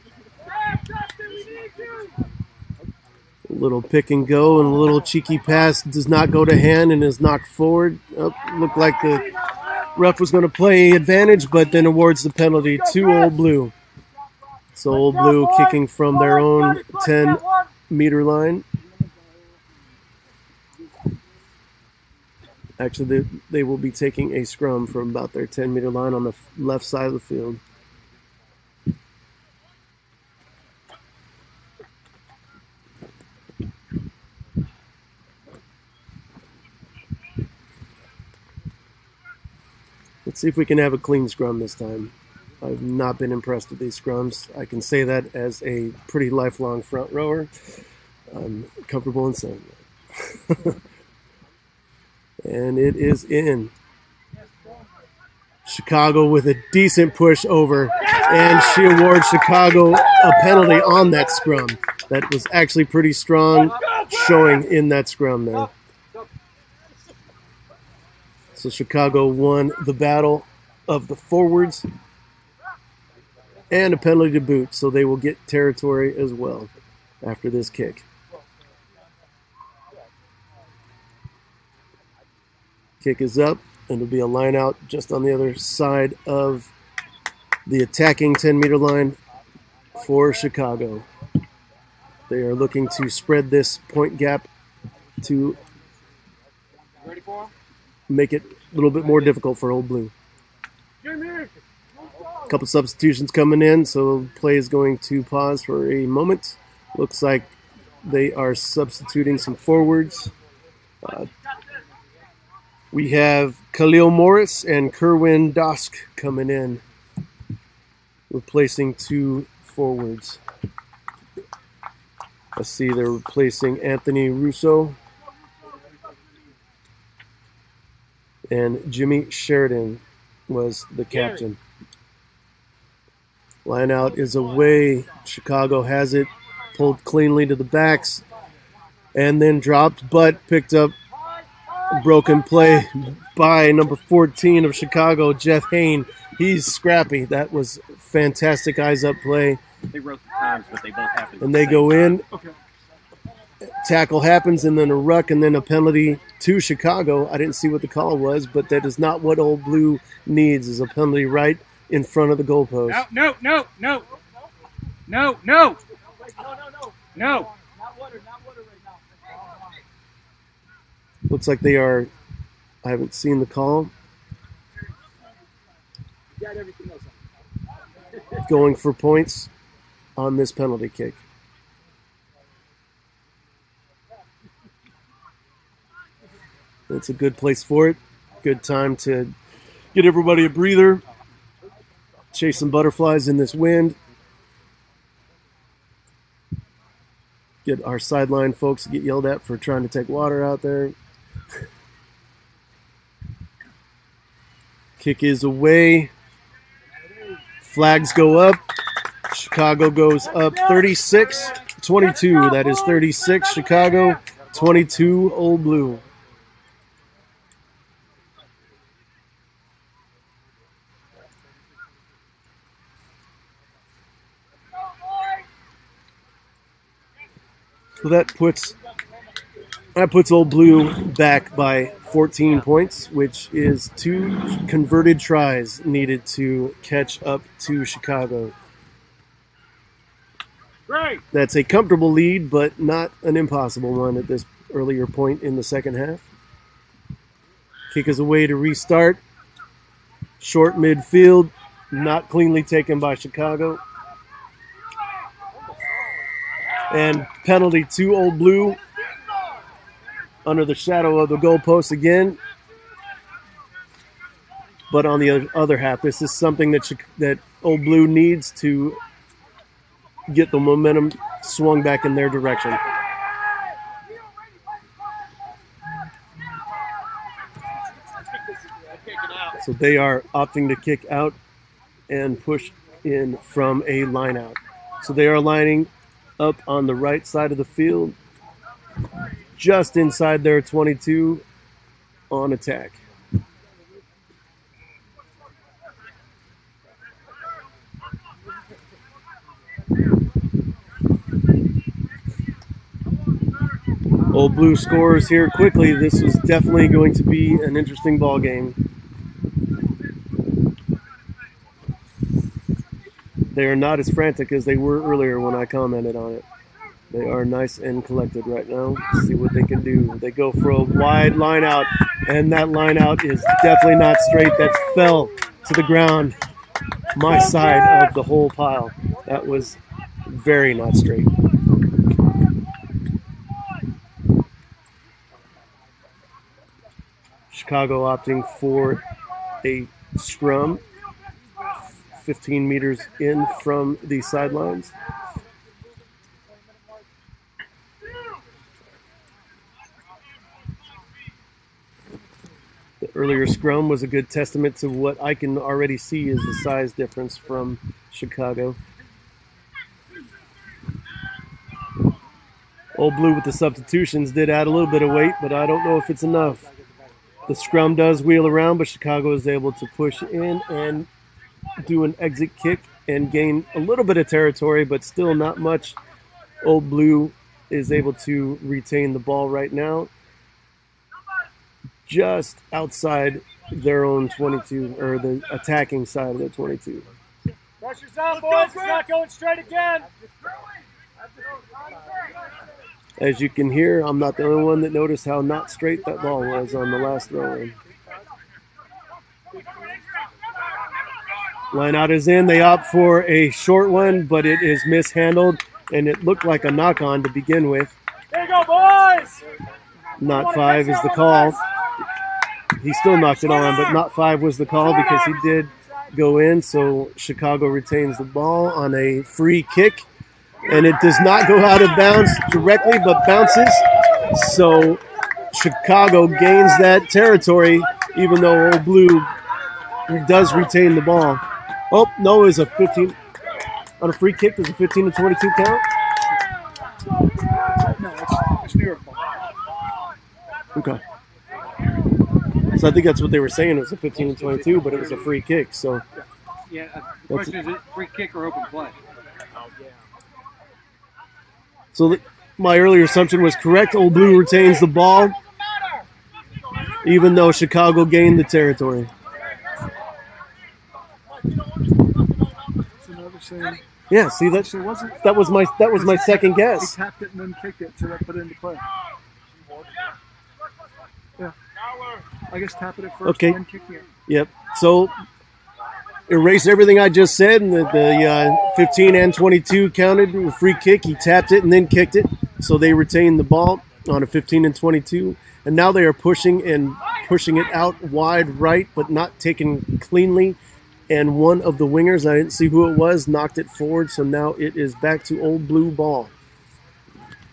Little pick and go, and a little cheeky pass does not go to hand and is knocked forward. Looked like the ref was going to play advantage, but then awards the penalty to Old Blue. So Old Blue kicking from their own 10-meter line. Actually, they will be taking a scrum from about their 10-meter line on the left side of the field. Let's see if we can have a clean scrum this time. I've not been impressed with these scrums. I can say that as a pretty lifelong front rower. I'm comfortable in saying that. And it is in. Chicago with a decent push over. And she awards Chicago a penalty on that scrum. That was actually pretty strong showing in that scrum there. So Chicago won the battle of the forwards and a penalty to boot, so they will get territory as well after this kick. Kick is up, and it'll be a line out just on the other side of the attacking 10-meter line for Chicago. They are looking to spread this point gap to make it a little bit more difficult for Old Blue. A couple substitutions coming in, so play is going to pause for a moment. Looks like they are substituting some forwards. We have Khalil Morris and Kerwin Dosk coming in, replacing two forwards. Let's see, they're replacing Anthony Russo and Jimmy Sheridan was the captain. Line out is away. Chicago has it, pulled cleanly to the backs, and then dropped, but picked up a broken play by number 14 of Chicago, Jeff Hain. He's scrappy. That was fantastic eyes-up play. They wrote the times, but they both happened. And they go in. Tackle happens, and then a ruck, and then a penalty to Chicago. I didn't see what the call was, but that is not what Old Blue needs, is a penalty right in front of the goalpost. No. Looks like they are, I haven't seen the call, going for points on this penalty kick. It's a good place for it. Good time to get everybody a breather, chase some butterflies in this wind, get our sideline folks to get yelled at for trying to take water out there. Kick is away. Flags go up. Chicago goes up 36-22. That is 36 Chicago, 22 Old Blue. So that puts Old Blue back by 14 points, which is 2 converted tries needed to catch up to Chicago. Great. That's a comfortable lead, but not an impossible one at this earlier point in the second half. Kick is away to restart. Short midfield, not cleanly taken by Chicago. And penalty to Old Blue under the shadow of the goalpost again. But on the other half, this is something that Old Blue needs to get the momentum swung back in their direction. So they are opting to kick out and push in from a line out. So they are lining up on the right side of the field, just inside their 22 on attack. Old Blue scores here quickly. This is definitely going to be an interesting ball game. They are not as frantic as they were earlier when I commented on it. They are nice and collected right now. Let's see what they can do. They go for a wide line out, and that line out is definitely not straight. That fell to the ground, my side of the whole pile. That was very not straight. Chicago opting for a scrum, 15 meters in from the sidelines. The earlier scrum was a good testament to what I can already see is the size difference from Chicago. Old Blue with the substitutions did add a little bit of weight, but I don't know if it's enough. The scrum does wheel around, but Chicago is able to push in and do an exit kick and gain a little bit of territory, but still not much. Old Blue is able to retain the ball right now, just outside their own 22, or the attacking side of their 22. Pressure's on, boys. It's not going straight again. As you can hear, I'm not the only one that noticed how not straight that ball was on the last throw-in. Line out is in. They opt for a short one, but it is mishandled, and it looked like a knock-on to begin with. There you go, boys. Not 5 is the call. He still knocked it on, but not 5 was the call because he did go in. So Chicago retains the ball on a free kick, and it does not go out of bounds directly, but bounces. So Chicago gains that territory, even though Old Blue does retain the ball. Oh, no, is a 15 on a free kick. There's a 15 to 22 count. No, it's near a ball. Okay. So I think that's what they were saying. It was a 15 to 22, but it was a free kick. So Yeah, the question is it free kick or open play? So my earlier assumption was correct. Old Blue retains the ball, even though Chicago gained the territory. So now they're saying Yeah, see that so it wasn't. that was my second He guess. tapped it and then kicked it, so that put it into play. Yeah. I guess tapping it first Okay. and then kicking it. Yep. So erase everything I just said, and the 15 and 22 counted a free kick. He tapped it and then kicked it, so they retained the ball on a 15 and 22. And now they are pushing it out wide right, but not taken cleanly. And one of the wingers, I didn't see who it was, knocked it forward. So now it is back to Old Blue ball.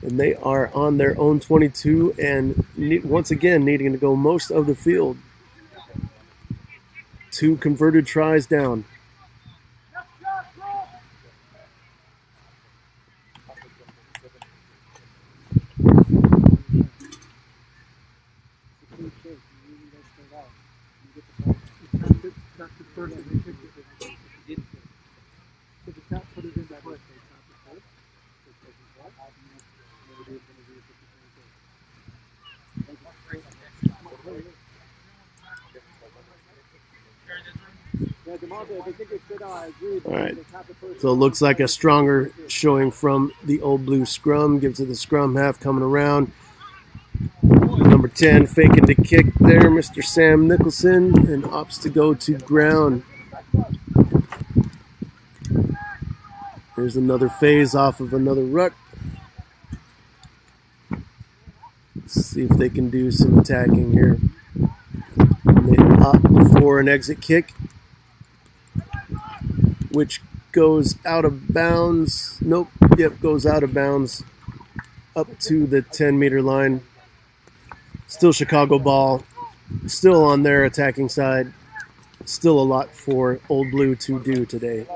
And they are on their own 22 and once again needing to go most of the field. 2 converted tries down. Tapped it first and then kicked it. So the tap put it into play. All right. So it looks like a stronger showing from the Old Blue scrum. Gives it the scrum half coming around. Number 10 faking the kick there, Mr. Sam Nicholson, and opts to go to ground. There's another phase off of another ruck. Let's see if they can do some attacking here. And they opt for an exit kick, which goes out of bounds. Nope. Yep, goes out of bounds up to the 10-meter line. Still Chicago ball. Still on their attacking side. Still a lot for Old Blue to do today.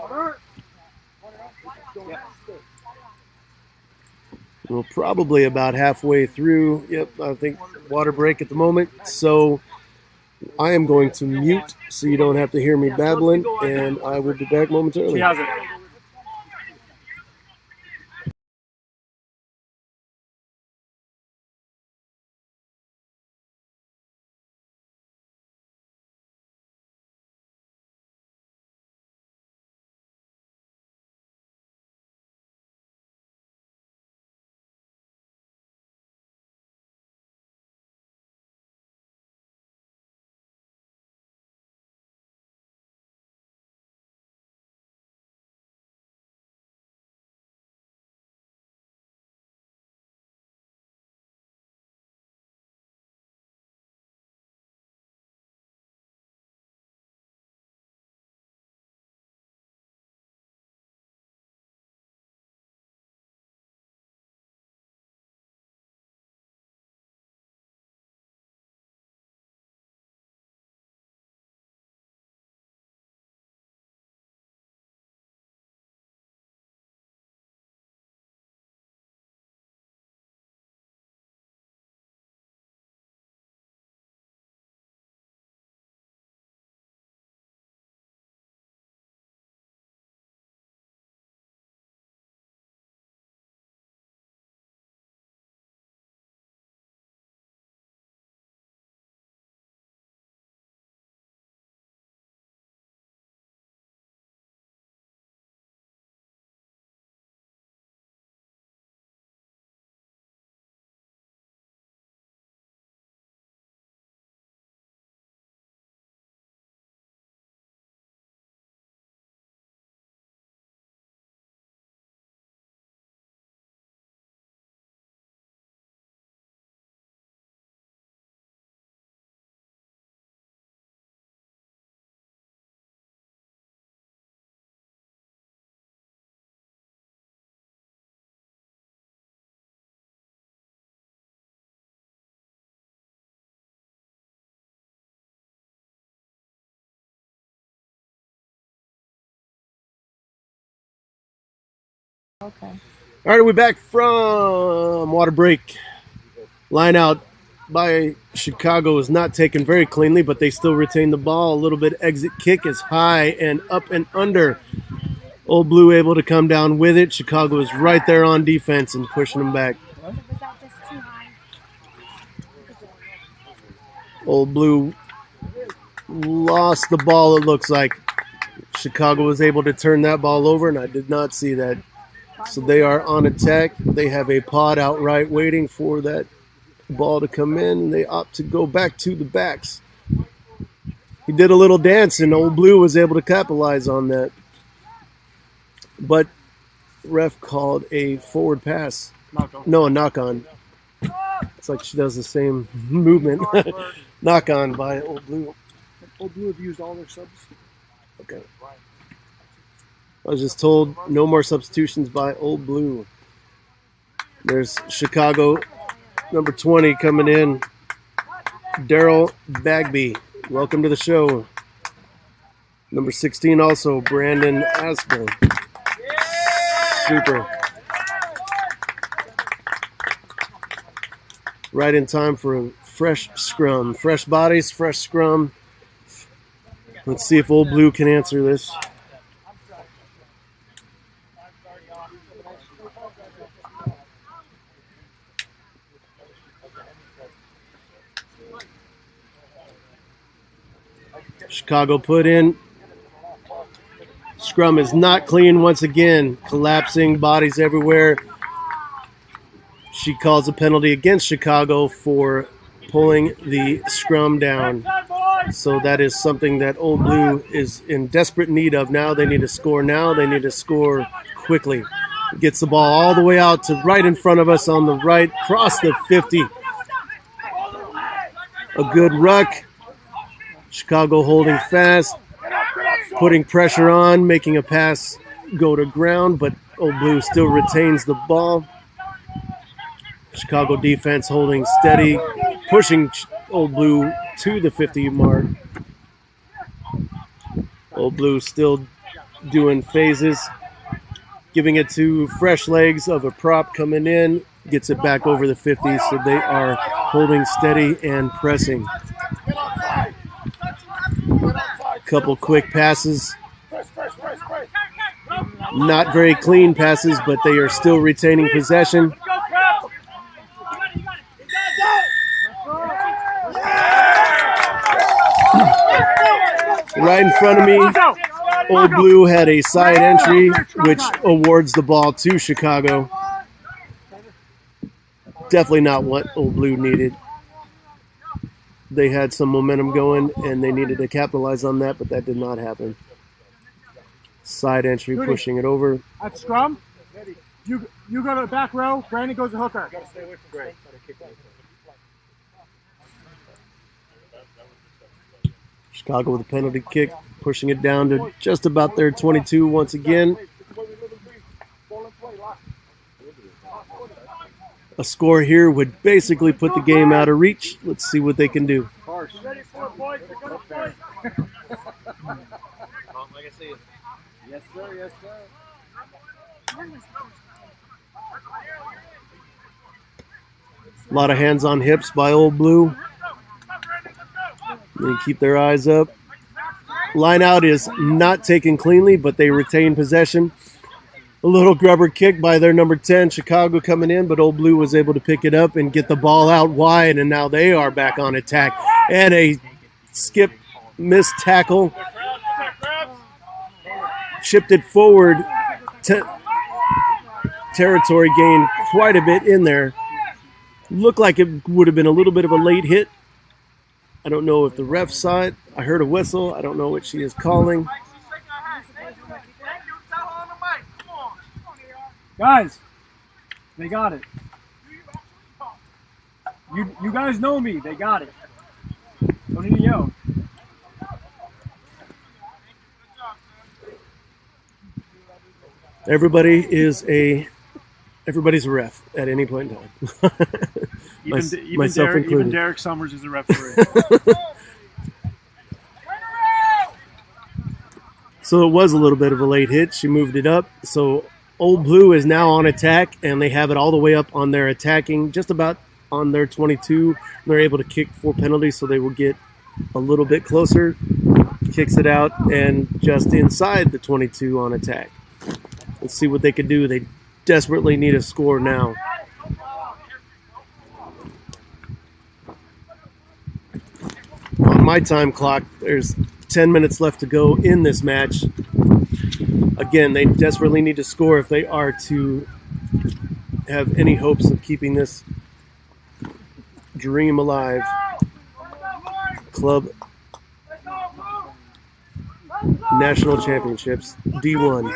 We're probably about halfway through. Yep, I think water break at the moment. So I am going to mute so you don't have to hear me babbling, and I will be back momentarily. Okay. All right, we're back from water break. Line out by Chicago is not taken very cleanly, but they still retain the ball. A little bit exit kick is high and up and under. Old Blue able to come down with it. Chicago is right there on defense and pushing them back. Old Blue lost the ball, it looks like. Chicago was able to turn that ball over, and I did not see that. So they are on attack. They have a pod outright waiting for that ball to come in, and they opt to go back to the backs. He did a little dance, and Old Blue was able to capitalize on that. But ref called a forward pass. No, a knock on. It's like she does the same movement. Knock on by Old Blue. Old Blue have used all their subs. Okay. I was just told no more substitutions by Old Blue. There's Chicago, number 20 coming in. Daryl Bagby. Welcome to the show. Number 16 also, Brandon Aspel. Super. Right in time for a fresh scrum. Fresh bodies, fresh scrum. Let's see if Old Blue can answer this. Chicago put in. Scrum is not clean once again. Collapsing, bodies everywhere. She calls a penalty against Chicago for pulling the scrum down. So that is something that Old Blue is in desperate need of now. They need to score now. They need to score quickly. Gets the ball all the way out to right in front of us on the right, cross the 50. A good ruck. Chicago holding fast, putting pressure on, making a pass go to ground, but Old Blue still retains the ball. Chicago defense holding steady, pushing Old Blue to the 50 mark. Old Blue still doing phases, giving it to fresh legs of a prop coming in, gets it back over the 50, so they are holding steady and pressing. Couple quick passes. Not very clean passes, but they are still retaining possession. Right in front of me, Old Blue had a side entry, which awards the ball to Chicago. Definitely not what Old Blue needed. They had some momentum going, and they needed to capitalize on that, but that did not happen. Side entry, pushing it over. At scrum, you go to the back row. Brandon goes to hooker. Chicago with a penalty kick, pushing it down to just about their 22 once again. A score here would basically put the game out of reach. Let's see what they can do. Yes, sir. Yes, sir. A lot of hands on hips by Old Blue. They keep their eyes up. Line out is not taken cleanly, but they retain possession. A little grubber kick by their number 10, Chicago coming in, but Old Blue was able to pick it up and get the ball out wide, and now they are back on attack. And a skip missed tackle. Chipped it forward. Territory gained quite a bit in there. Looked like it would have been a little bit of a late hit. I don't know if the ref saw it. I heard a whistle. I don't know what she is calling. Guys, they got it. You guys know me. They got it. Don't need to yell. Everybody's a ref at any point in time. Myself included. Even Derek Summers is a referee. So it was a little bit of a late hit. She moved it up. So Old Blue is now on attack, and they have it all the way up on their attacking, just about on their 22. They're able to kick 4 penalties, so they will get a little bit closer. Kicks it out, and just inside the 22 on attack. Let's see what they can do. They desperately need a score now. On my time clock, there's 10 minutes left to go in this match. Again, they desperately need to score if they are to have any hopes of keeping this dream alive. Club National Championships, D1.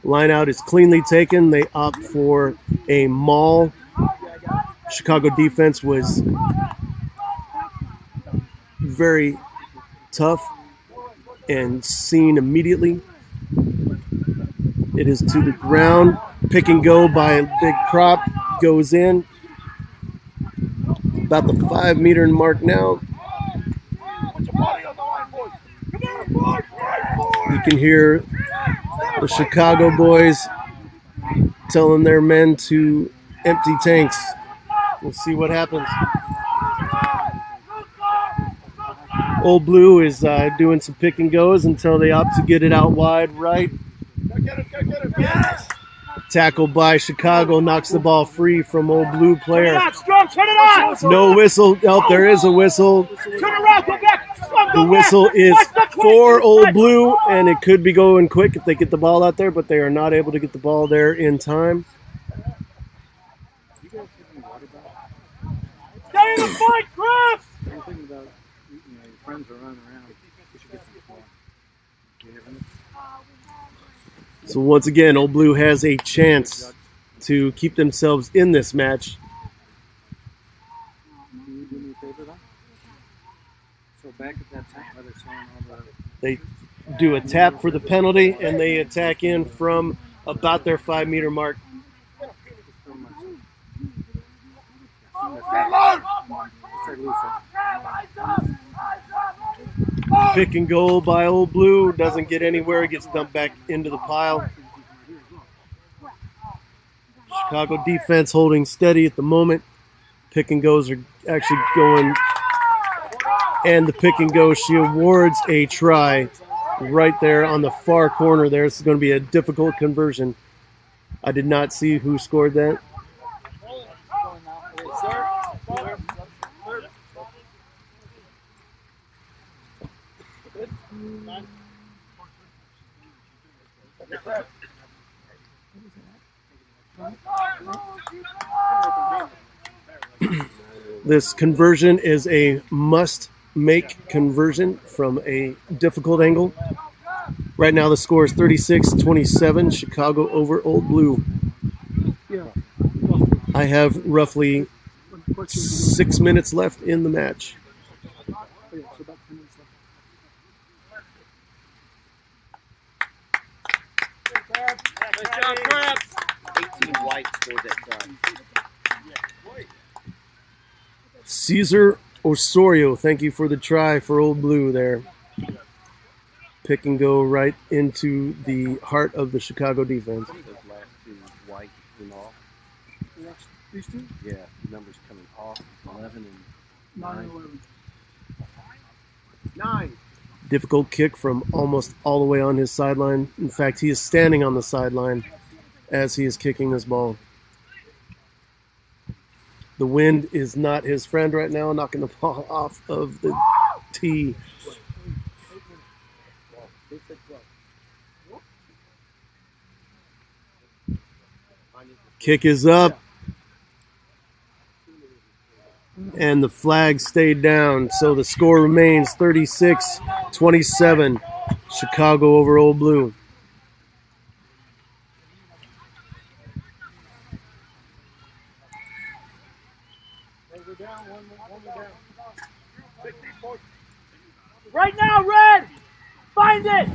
Line out is cleanly taken. They opt for a maul. Chicago defense was very tough and seen immediately. It is to the ground. Pick and go by a big prop. Goes in. About the 5-meter mark now. You can hear the Chicago boys telling their men to empty tanks. We'll see what happens. Old Blue is doing some pick and goes until they opt to get it out wide right. Tackled by Chicago, knocks the ball free from Old Blue player. No whistle. Oh, there is a whistle. The whistle is for Old Blue, and it could be going quick if they get the ball out there, but they are not able to get the ball there in time. Stay in the fight, Chris! I'm thinking about, your friends are running around. We should get some fun. So once again, Old Blue has a chance to keep themselves in this match. Can you do me a favor, though? So back at that time, where they're saying all the... They do a tap for the penalty, and they attack in from about their 5-meter mark. Pick and goal by Old Blue. Doesn't get anywhere. Gets dumped back into the pile. Chicago defense holding steady at the moment. Pick and goes are actually going. And the pick and go, she awards a try right there on the far corner there. This is going to be a difficult conversion. I did not see who scored that. This conversion is a must-make conversion from a difficult angle. Right now the score is 36-27, Chicago over Old Blue. I have roughly 6 minutes left in the match. Nice job, Chris! 18 white scored that try. Cesar Osorio, thank you for the try for Old Blue there. Pick and go right into the heart of the Chicago defense. Those last two white and off. These two? Yeah, numbers coming off 11 and 9. 9. Difficult kick from almost all the way on his sideline. In fact, he is standing on the sideline as he is kicking this ball. The wind is not his friend right now, knocking the ball off of the tee. Kick is up. And the flag stayed down. So the score remains 36-27. Chicago over Old Blue. Right now, Red! Find it!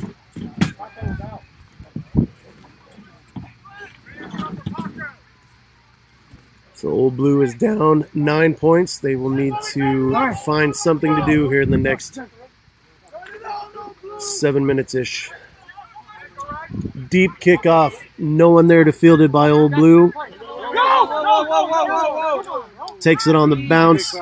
So Old Blue is down 9 points. They will need to find something to do here in the next 7 minutes-ish. deep kickoff. No one there to field it by Old Blue. Takes it on the bounce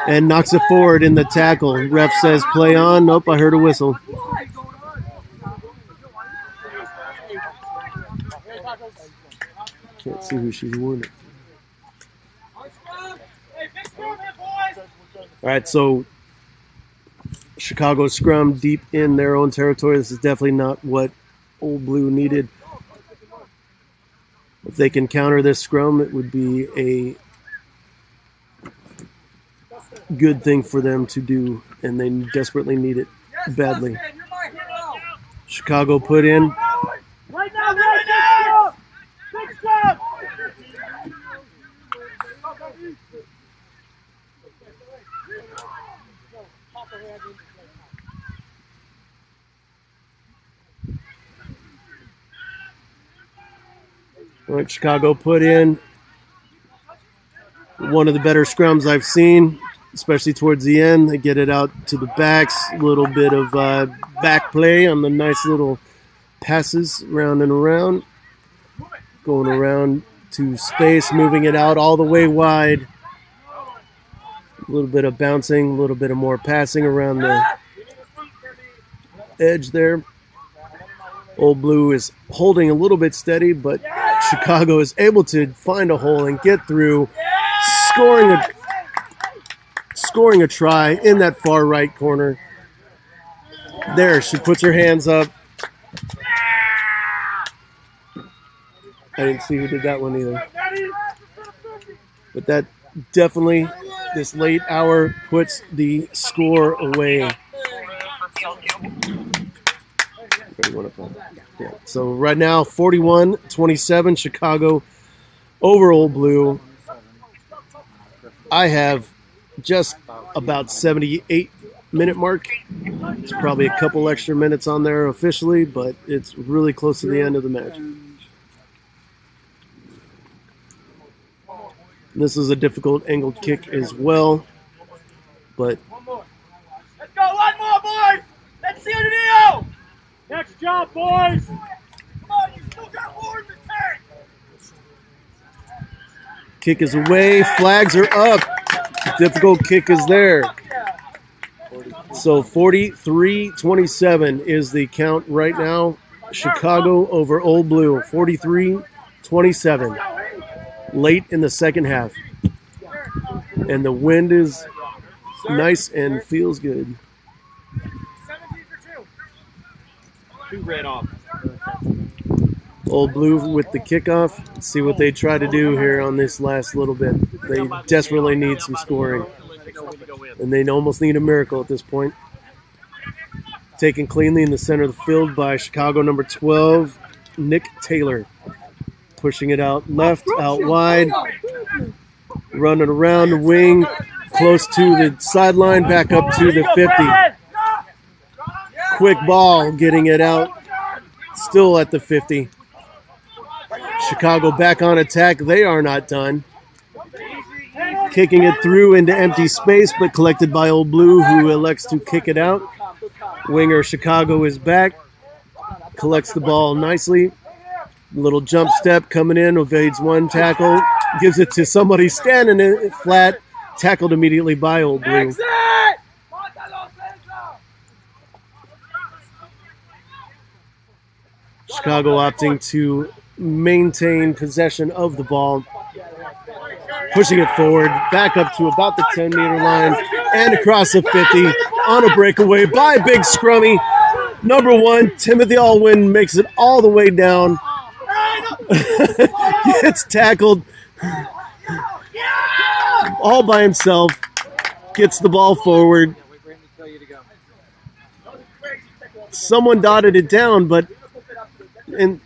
and knocks it forward in the tackle. Ref says play on. Nope, I heard a whistle. Can't see who she's awarding it. All right, so Chicago scrum deep in their own territory. This is definitely not what Old Blue needed. If they can counter this scrum, it would be a good thing for them to do, and they desperately need it badly. Chicago put in. Right now! Big stop! All right, Chicago put in one of the better scrums I've seen, especially towards the end. They get it out to the backs, a little bit of back play on the nice little passes round and around, going around to space, moving it out all the way wide. A little bit of bouncing, a little bit of more passing around the edge there. Old Blue is holding a little bit steady, but Chicago is able to find a hole and get through, scoring a try in that far right corner. There, she puts her hands up. I didn't see who did that one either. But that definitely, this late hour, puts the score away. Yeah. So right now, 41-27, Chicago over Old Blue. I have just about 78-minute mark. It's probably a couple extra minutes on there officially, but it's really close to the end of the match. This is a difficult angled kick as well, but Let's go, one more, boys! Let's see the deal! Next job, boys! Come on, you still got more in the tank! kick is away, flags are up. Difficult kick is there. So 43-27 is the count right now. Chicago over Old Blue, 43-27. Late in the second half. And the wind is nice and feels good. 2 red off. Old Blue with the kickoff. Let's see what they try to do here on this last little bit. They desperately need some scoring. And they almost need a miracle at this point. Taken cleanly in the center of the field by Chicago number 12, Nick Taylor. Pushing it out left, out wide. Running around the wing, close to the sideline, back up to the 50. Quick ball, getting it out. Still at the 50. Chicago back on attack. They are not done. Kicking it through into empty space, but collected by Old Blue, who elects to kick it out. Winger Chicago is back. Collects the ball nicely. Little jump step coming in, evades one tackle. Gives it to somebody standing in it flat. Tackled immediately by Old Blue. Chicago opting to maintain possession of the ball. Pushing it forward, back up to about the 10-meter line and across the 50 on a breakaway by Big Scrummy. Number 1, Timothy Alwyn makes it all the way down. Gets tackled all by himself. Gets the ball forward. Someone dotted it down, and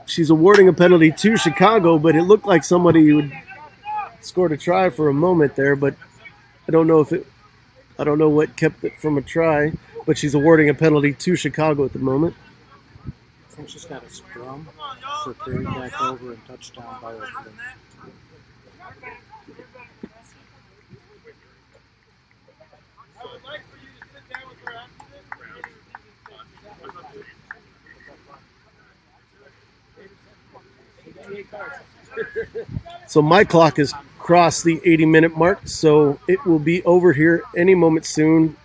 she's awarding a penalty to Chicago, but it looked like somebody would scored a try for a moment there, but I don't know what kept it from a try, but she's awarding a penalty to Chicago at the moment. I think she's got a scrum for carrying back over and touchdown by Old Blue. So my clock has crossed the 80-minute mark, so it will be over here any moment soon.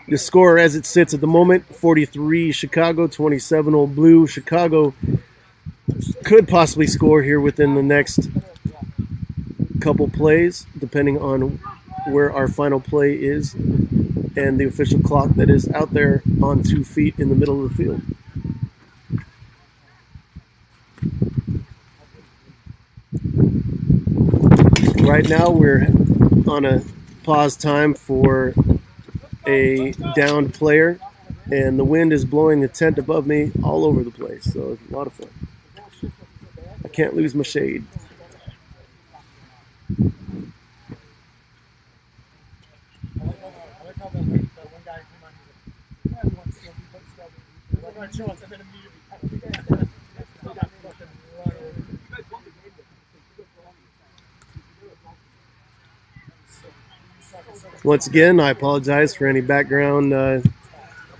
The score as it sits at the moment, 43 Chicago, 27 Old Blue. Chicago could possibly score here within the next couple plays, depending on where our final play is and the official clock that is out there on 2 feet in the middle of the field. Right now we're on a pause time for a downed player, and the wind is blowing the tent above me all over the place, so it's a lot of fun. I can't lose my shade. Once again, I apologize for any background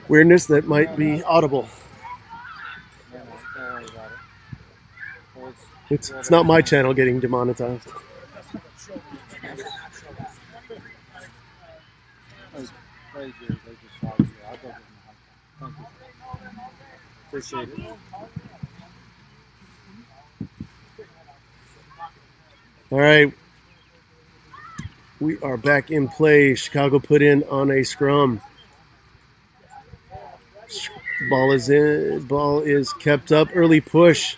weirdness that might be audible. It's not my channel getting demonetized. Appreciate it. All right. We are back in play. Chicago put in on a scrum. Ball is in. Ball is kept up. Early push.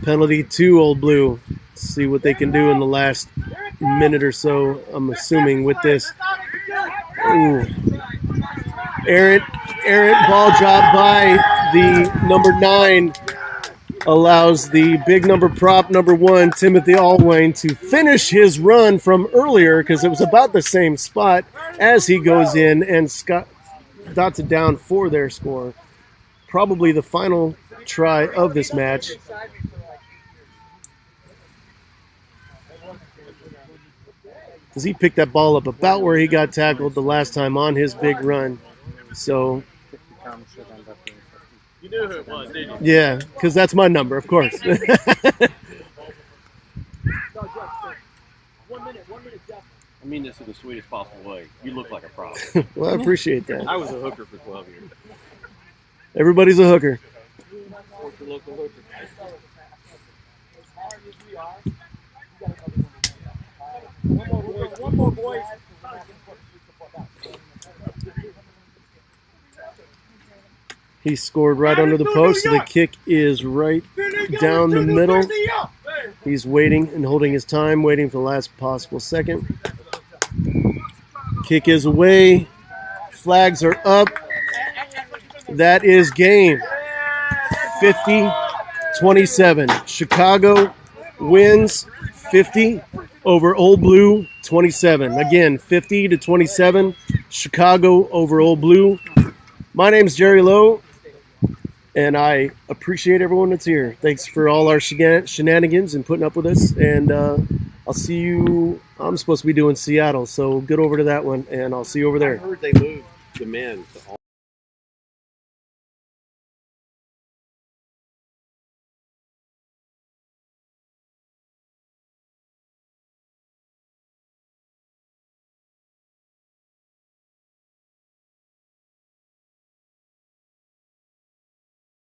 Penalty to Old Blue. Let's see what they can do in the last minute or so. I'm assuming with this. Ooh. Errant ball drop by the number 9. Allows the big number prop, number 1, Timothy Allwine, to finish his run from earlier, because it was about the same spot as he goes in and Scott dots it down for their score. Probably the final try of this match. Because he picked that ball up about where he got tackled the last time on his big run. So... You knew who it was, didn't you? yeah, because that's my number, of course. I mean this in the sweetest possible way. You look like a prop. Well, I appreciate that. I was a hooker for 12 years. Everybody's a hooker. One more, boys. He scored right under the post, so the kick is right down the middle. He's waiting and holding his time, waiting for the last possible second. Kick is away. Flags are up. That is game. 50-27. Chicago wins 50 over Old Blue 27. Again, 50-27. Chicago over Old Blue. My name's Jerry Lowe, and I appreciate everyone that's here. Thanks for all our shenanigans and putting up with us. And I'll see you. I'm supposed to be doing Seattle, so get over to that one, and I'll see you over there. I heard they moved the men to